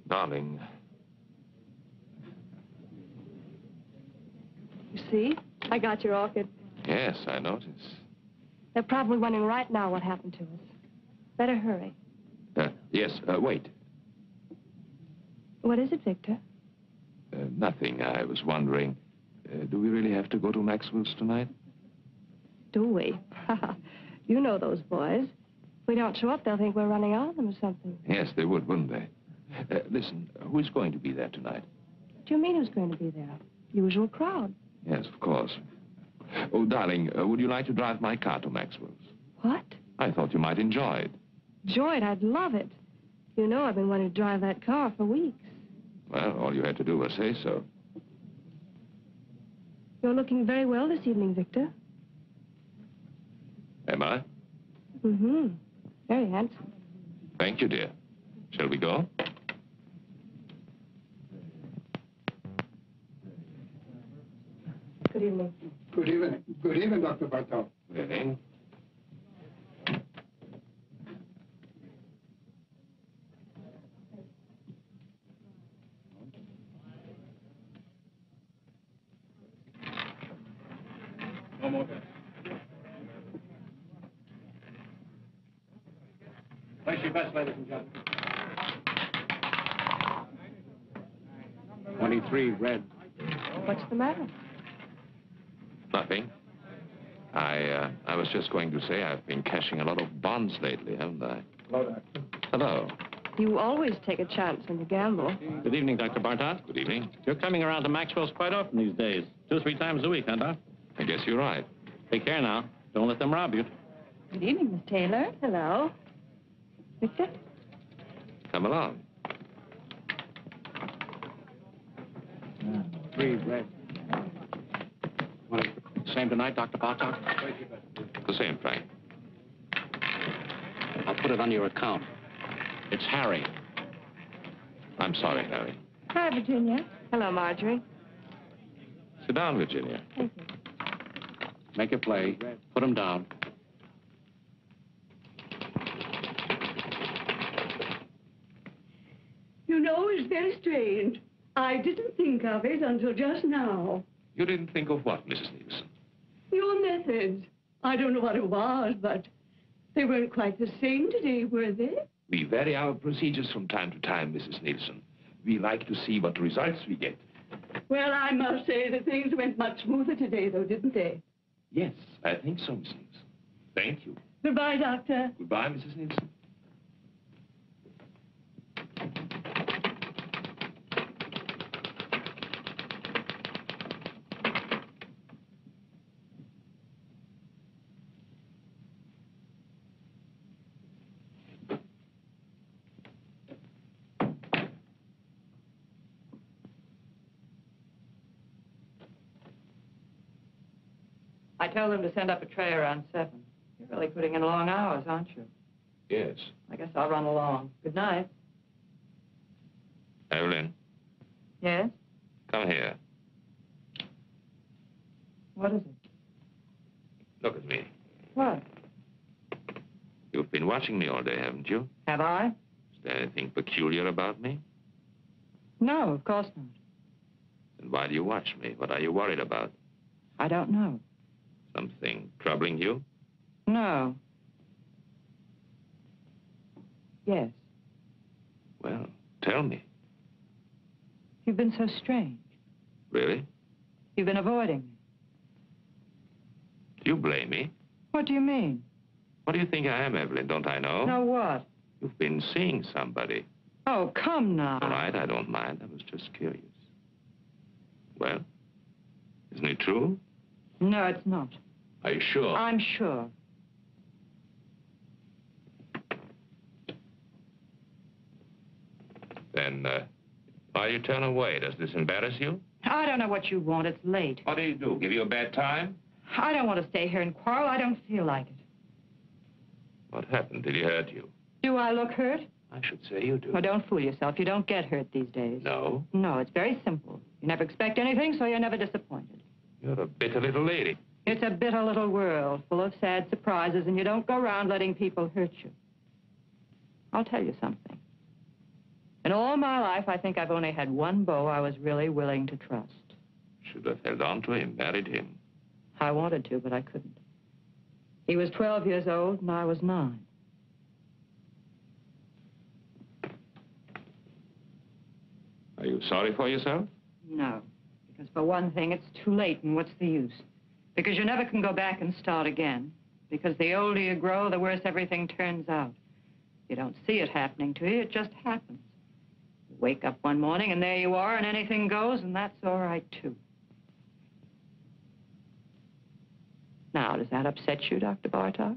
Darling. You see? I got your orchid. Yes, I noticed. They're probably wondering right now what happened to us. Better hurry. Yes, wait. What is it, Victor? Nothing. I was wondering, do we really have to go to Maxwell's tonight? Do we? You know those boys. If we don't show up, they'll think we're running on them or something. Yes, they would, wouldn't they? Listen, who's going to be there tonight? What do you mean who's going to be there? Usual crowd. Yes, of course. Oh, darling, would you like to drive my car to Maxwell's? What? I thought you might enjoy it. Enjoy it? I'd love it. You know I've been wanting to drive that car for weeks. Well, all you had to do was say so. You're looking very well this evening, Victor. Am I? Mm-hmm. Very handsome. Thank you, dear. Shall we go? Good evening. Good evening. Good evening, Dr. Bartok. Good evening. No more. Place your bets, ladies and gentlemen. 23 red. What's the matter? Nothing. I was just going to say I've been cashing a lot of bonds lately, haven't I? Hello, Doctor. Hello. You always take a chance when you gamble. Good evening, Dr. Bartok. Good evening. You're coming around to Maxwell's quite often these days. 2 or 3 times a week, huh, Doc? I guess you're right. Take care now. Don't let them rob you. Good evening, Miss Taylor. Hello. Victor? Come along. Three red. Same tonight, Dr. Bartok? The same, Frank. I'll put it on your account. It's Harry. I'm sorry, Harry. Hi, Virginia. Hello, Marjorie. Sit down, Virginia. Thank you. Make it play. Put him down. You know, it's very strange. I didn't think of it until just now. You didn't think of what, Mrs. Nielsen? Your methods. I don't know what it was, but they weren't quite the same today, were they? We vary our procedures from time to time, Mrs. Nielsen. We like to see what results we get. Well, I must say that things went much smoother today, though, didn't they? Yes, I think so, Mrs. Nielsen. Thank you. Goodbye, Doctor. Goodbye, Mrs. Nielsen. I told them to send up a tray around 7. You're really putting in long hours, aren't you? Yes. I guess I'll run along. Good night. Evelyn, Yes? come here. What is it? Look at me. What? You've been watching me all day, haven't you? Have I? Is there anything peculiar about me? No, of course not. Then why do you watch me? What are you worried about? I don't know. Something troubling you? No. Yes. Well, tell me. You've been so strange. Really? You've been avoiding me. Do you blame me? What do you mean? What do you think I am, Evelyn? Don't I know? No, what? You've been seeing somebody. Oh, come now. All right, I don't mind. I was just curious. Well, isn't it true? No, it's not. Are you sure? I'm sure. Then, why you turn away? Does this embarrass you? I don't know what you want. It's late. What do you do? Give you a bad time? I don't want to stay here and quarrel. I don't feel like it. What happened? Did he hurt you? Do I look hurt? I should say you do. Well, don't fool yourself. You don't get hurt these days. No? No, it's very simple. You never expect anything, so you're never disappointed. You're a bitter little lady. It's a bitter little world, full of sad surprises, and you don't go around letting people hurt you. I'll tell you something. In all my life, I think I've only had one beau I was really willing to trust. Should have held on to him, married him. I wanted to, but I couldn't. He was 12 years old, and I was 9. Are you sorry for yourself? No, because for one thing, it's too late, and what's the use? Because you never can go back and start again. Because the older you grow, the worse everything turns out. You don't see it happening to you, it just happens. You wake up one morning, and there you are, and anything goes, and that's all right, too. Now, does that upset you, Dr. Bartok?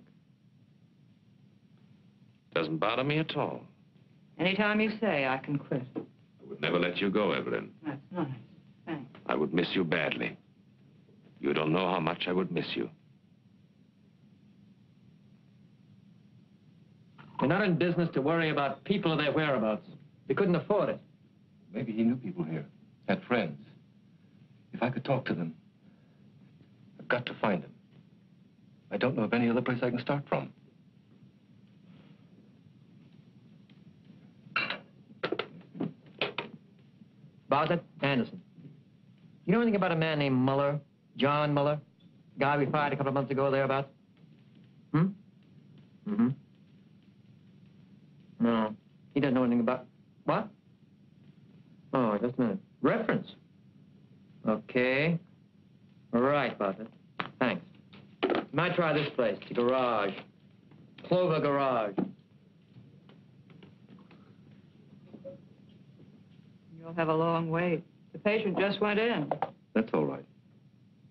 Doesn't bother me at all. Anytime you say, I can quit. I would never let you go, Evelyn. That's nice. Thanks. I would miss you badly. You don't know how much I would miss you. We're not in business to worry about people or their whereabouts. We couldn't afford it. Maybe he knew people here, had friends. If I could talk to them, I've got to find them. I don't know of any other place I can start from. Bartlett, Anderson. You know anything about a man named Muller? John Muller? Guy we fired a couple of months ago thereabouts? Hmm? Mm-hmm. No. He doesn't know anything about... What? Oh, just a minute. Reference. Okay. All right, Bartlett. Thanks. You might try this place, the garage. Clover Garage. You'll have a long wait. The patient just went in. That's all right.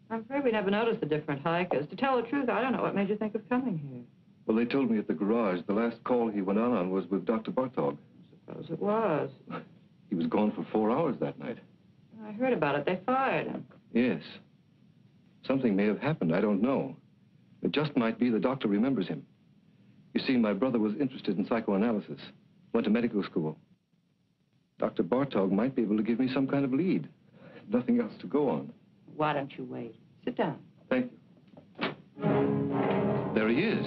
I'm afraid we never noticed the different hikers. To tell the truth, I don't know what made you think of coming here. Well, they told me at the garage the last call he went on was with Dr. Bartog. Suppose it was. He was gone for 4 hours that night. I heard about it. They fired him. Yes. Something may have happened. I don't know. It just might be the doctor remembers him. You see, my brother was interested in psychoanalysis. Went to medical school. Dr. Bartog might be able to give me some kind of lead. Nothing else to go on. Why don't you wait? Sit down. Thank you. There he is.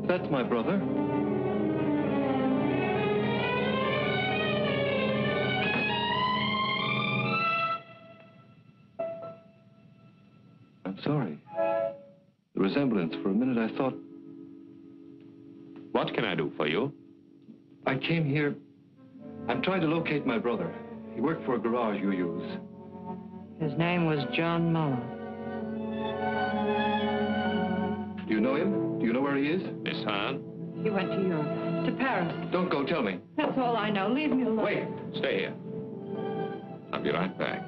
That's my brother. I'm sorry. The resemblance, for a minute I thought... What can I do for you? I came here... I'm trying to locate my brother. He worked for a garage you use. His name was John Muller. Do you know him? Do you know where he is? Miss Hahn? He went to Europe. To Paris. Don't go, tell me. That's all I know. Leave me alone. Wait. Stay here. I'll be right back.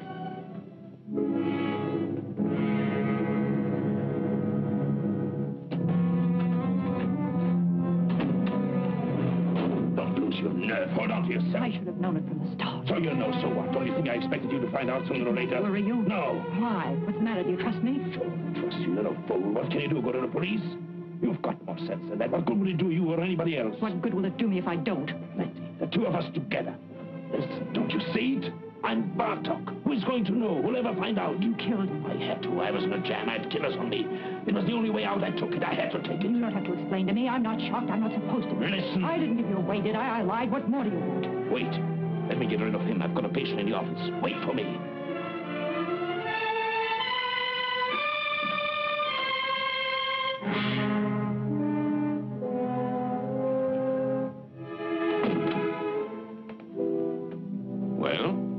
Your nerve. Hold on to yourself. I should have known it from the start. So you know, so what? Don't you think I expected you to find out sooner or later? Were you? No. Why? What's the matter? Do you trust me? Sure, trust you, little fool. What can you do? Go to the police? You've got more sense than that. What good will it do you or anybody else? What good will it do me if I don't? Plenty. The two of us together. Listen, don't you see it? I'm Bartok. Who is going to know? Who'll ever find out? You killed him. I had to. I was in a jam. I had killers on me. It was the only way out. I took it. I had to take it. You don't have to explain to me. I'm not shocked. I'm not supposed to be. Listen. I didn't give you away, did I? I lied. What more do you want? Wait. Let me get rid of him. I've got a patient in the office. Wait for me.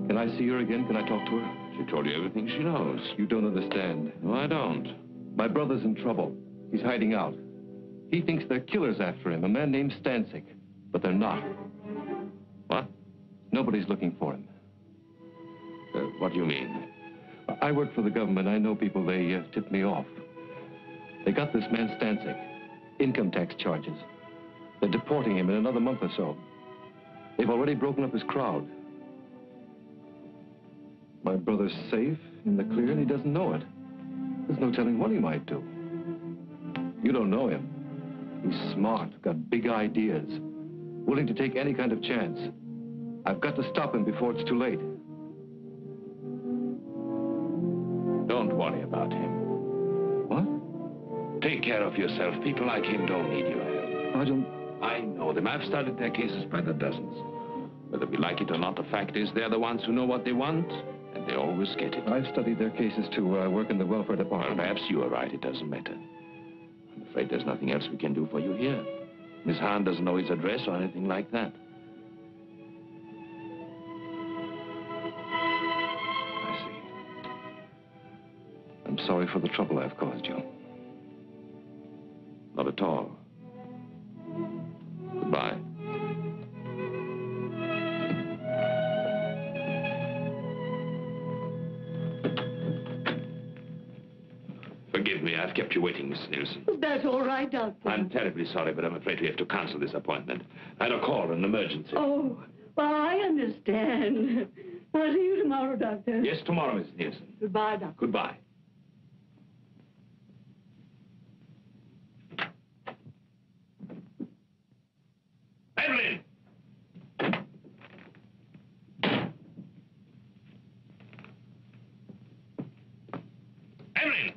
Can I see her again? Can I talk to her? She told you everything she knows. You don't understand. No, I don't. My brother's in trouble. He's hiding out. He thinks they're killers after him, a man named Stancic. But they're not. What? Nobody's looking for him. What do you mean? I work for the government. I know people. They tipped me off. They got this man Stancic. Income tax charges. They're deporting him in another month or so. They've already broken up his crowd. My brother's safe, in the clear, and he doesn't know it. There's no telling what he might do. You don't know him. He's smart, got big ideas, willing to take any kind of chance. I've got to stop him before it's too late. Don't worry about him. What? Take care of yourself. People like him don't need your help. I know them. I've studied their cases by the dozens. Whether we like it or not, the fact is they're the ones who know what they want, and they always get it. I've studied their cases, too. I work in the welfare department. Well, perhaps you are right. It doesn't matter. I'm afraid there's nothing else we can do for you here. Miss Hahn doesn't know his address or anything like that. I see. I'm sorry for the trouble I've caused you. Not at all. Goodbye. Forgive me, I've kept you waiting, Miss Nielsen. That's all right, Doctor. I'm terribly sorry, but I'm afraid we have to cancel this appointment. I had a call, an emergency. Oh, well, I understand. I'll see you tomorrow, Doctor. Yes, tomorrow, Miss Nielsen. Goodbye, Doctor. Goodbye. Evelyn! Evelyn!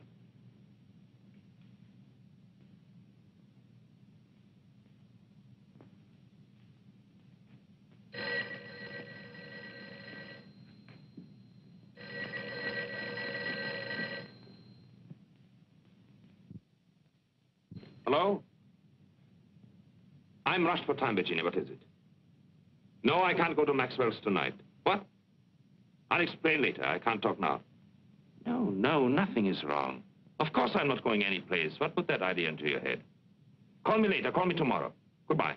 Hello? I'm rushed for time, Virginia. What is it? No, I can't go to Maxwell's tonight. What? I'll explain later. I can't talk now. No, nothing is wrong. Of course I'm not going anyplace. What put that idea into your head? Call me later. Call me tomorrow. Goodbye.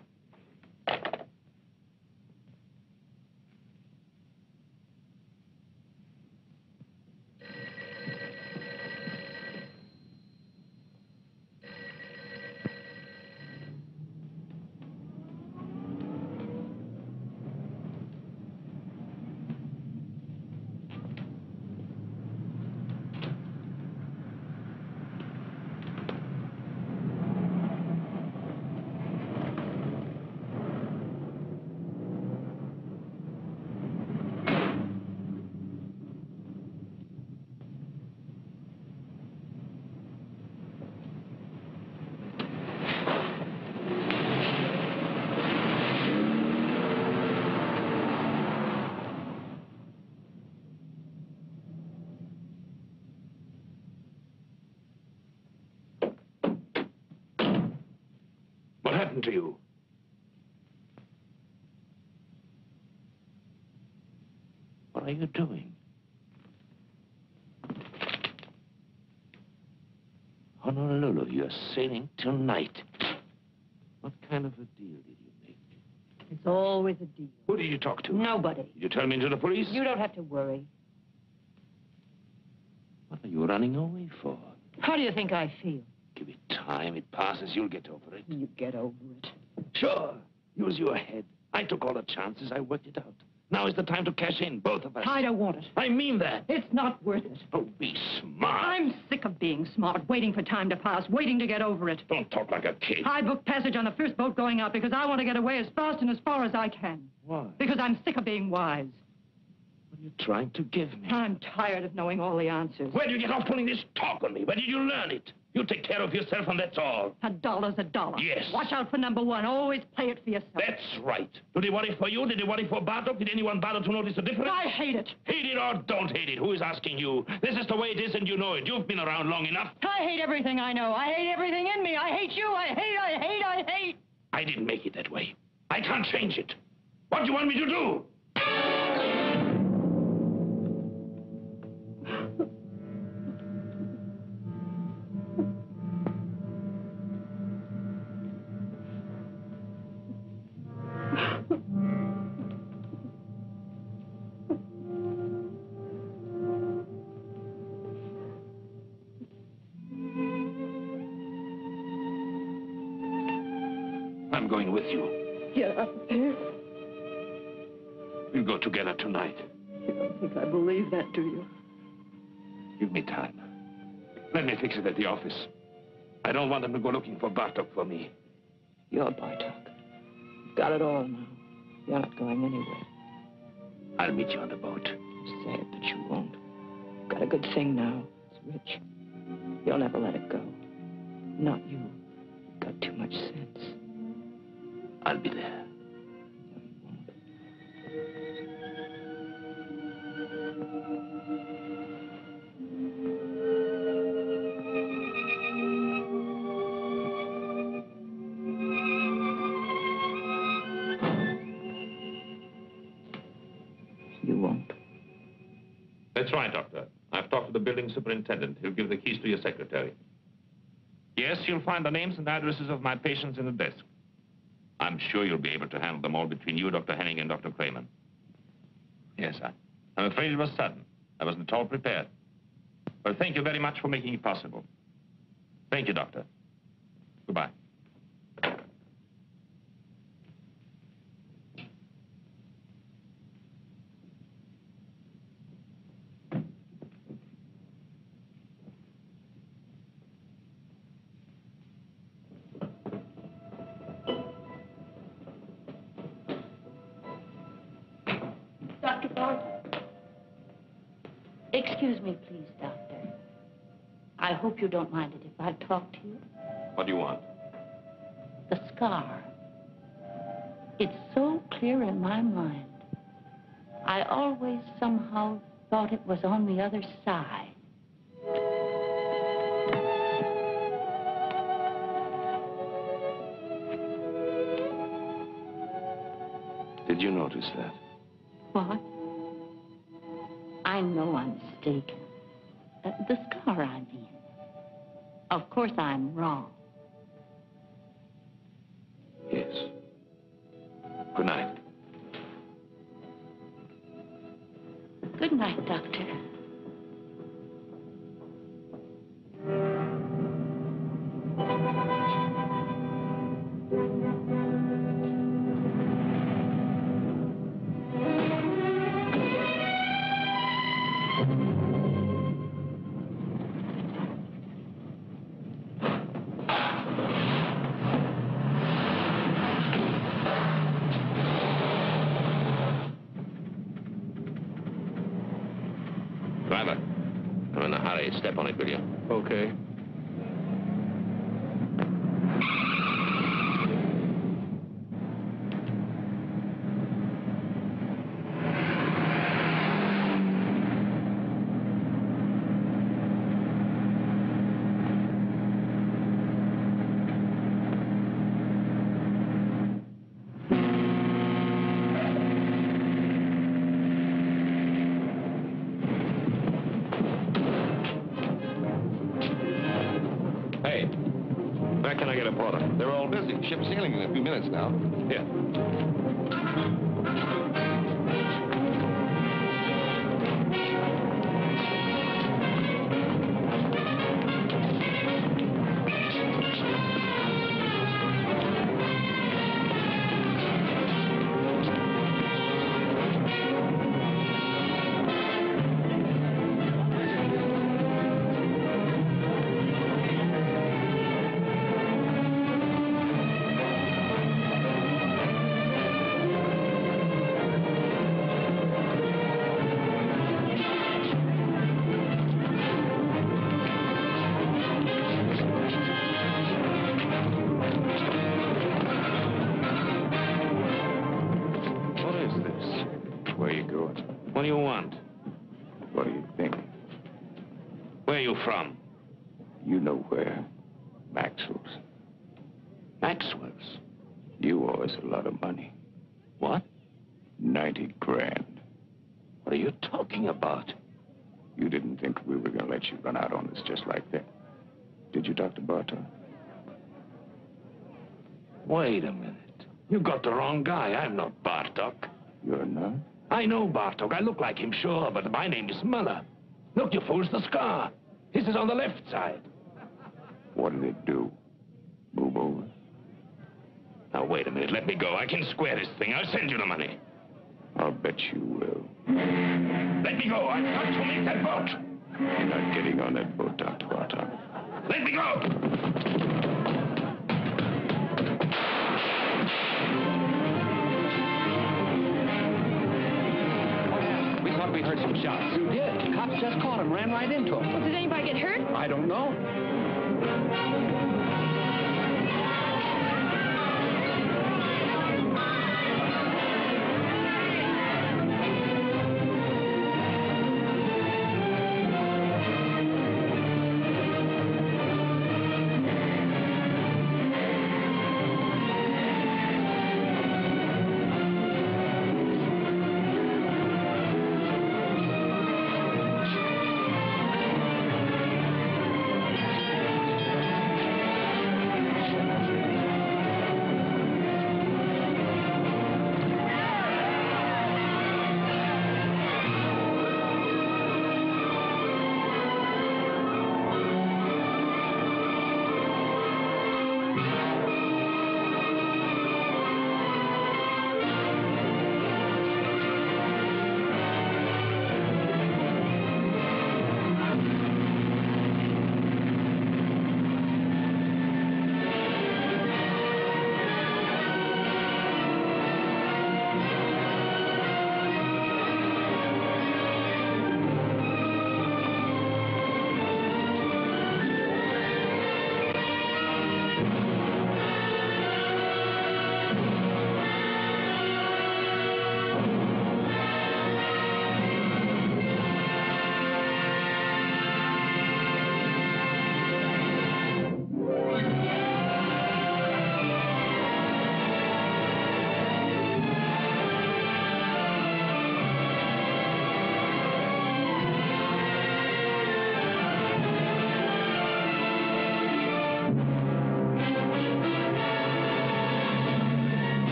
happened to you? What are you doing? Honolulu, you're sailing tonight. What kind of a deal did you make? It's always a deal. Who did you talk to? Nobody. Did you tell me to the police? You don't have to worry. What are you running away for? How do you think I feel? Give it time. It passes. You'll get over it. You get over it. Sure. Use your head. I took all the chances. I worked it out. Now is the time to cash in, both of us. I don't want it. I mean that. It's not worth it. Oh, be smart. I'm sick of being smart, waiting for time to pass, waiting to get over it. Don't talk like a kid. I booked passage on the first boat going out because I want to get away as fast and as far as I can. Why? Because I'm sick of being wise. What are you trying to give me? I'm tired of knowing all the answers. Where did you get off pulling this talk on me? Where did you learn it? You take care of yourself and that's all. $1 a dollar. Yes. Watch out for number one. Always play it for yourself. That's right. Do they worry for you? Did they worry for Bartok? Did anyone bother to notice the difference? I hate it. Hate it or don't hate it. Who is asking you? This is the way it is and you know it. You've been around long enough. I hate everything I know. I hate everything in me. I hate you. I hate. I didn't make it that way. I can't change it. What do you want me to do? I'm going with you. You're up there. We'll go together tonight. You don't think I believe that, do you? Give me time. Let me fix it at the office. I don't want them to go looking for Bartok for me. You're Bartok. You've got it all now. You're not going anywhere. I'll meet you on the boat. Say it, but you won't. You've got a good thing now. It's rich. You'll never let it go. Not you. You've got too much sense. I'll be there. You won't. That's right, Doctor. I've talked to the building superintendent. He'll give the keys to your secretary. Yes, you'll find the names and addresses of my patients in the desk. I'm sure you'll be able to handle them all between you, Dr. Henning, and Dr. Kramer. Yes, I'm afraid it was sudden. I wasn't at all prepared. But thank you very much for making it possible. Thank you, Doctor. Goodbye. Dr. Bartok. Excuse me, please, Doctor. I hope you don't mind it if I talk to you. What do you want? The scar. It's so clear in my mind. I always somehow thought it was on the other side. Did you notice that? What? I know I'm mistaken. The scar, I mean. Of course I'm wrong. Yes. Good night. Good night, Doctor. Driver, I'm in a hurry. Step on it, will you? Okay. Porter. They're all busy. Ship's sailing in a few minutes now. Here. What do you want? What do you think? Where are you from? You know where. Maxwell's. Maxwell's? You owe us a lot of money. What? 90 grand. What are you talking about? You didn't think we were going to let you run out on us just like that. Did you, Dr. Bartok? Wait a minute. You got the wrong guy. I'm not Bartok. You're not? I know Bartok. I look like him, sure, but my name is Muller. Look, you fools, the scar. His is on the left side. What did it do? Move over? Now, wait a minute. Let me go. I can square this thing. I'll send you the money. I'll bet you will. Let me go. I've got to make that boat. You're not getting on that boat, Dr. Bartok. Let me go. We heard some shots. You did. Cops just caught him, ran right into him. Did anybody get hurt? I don't know.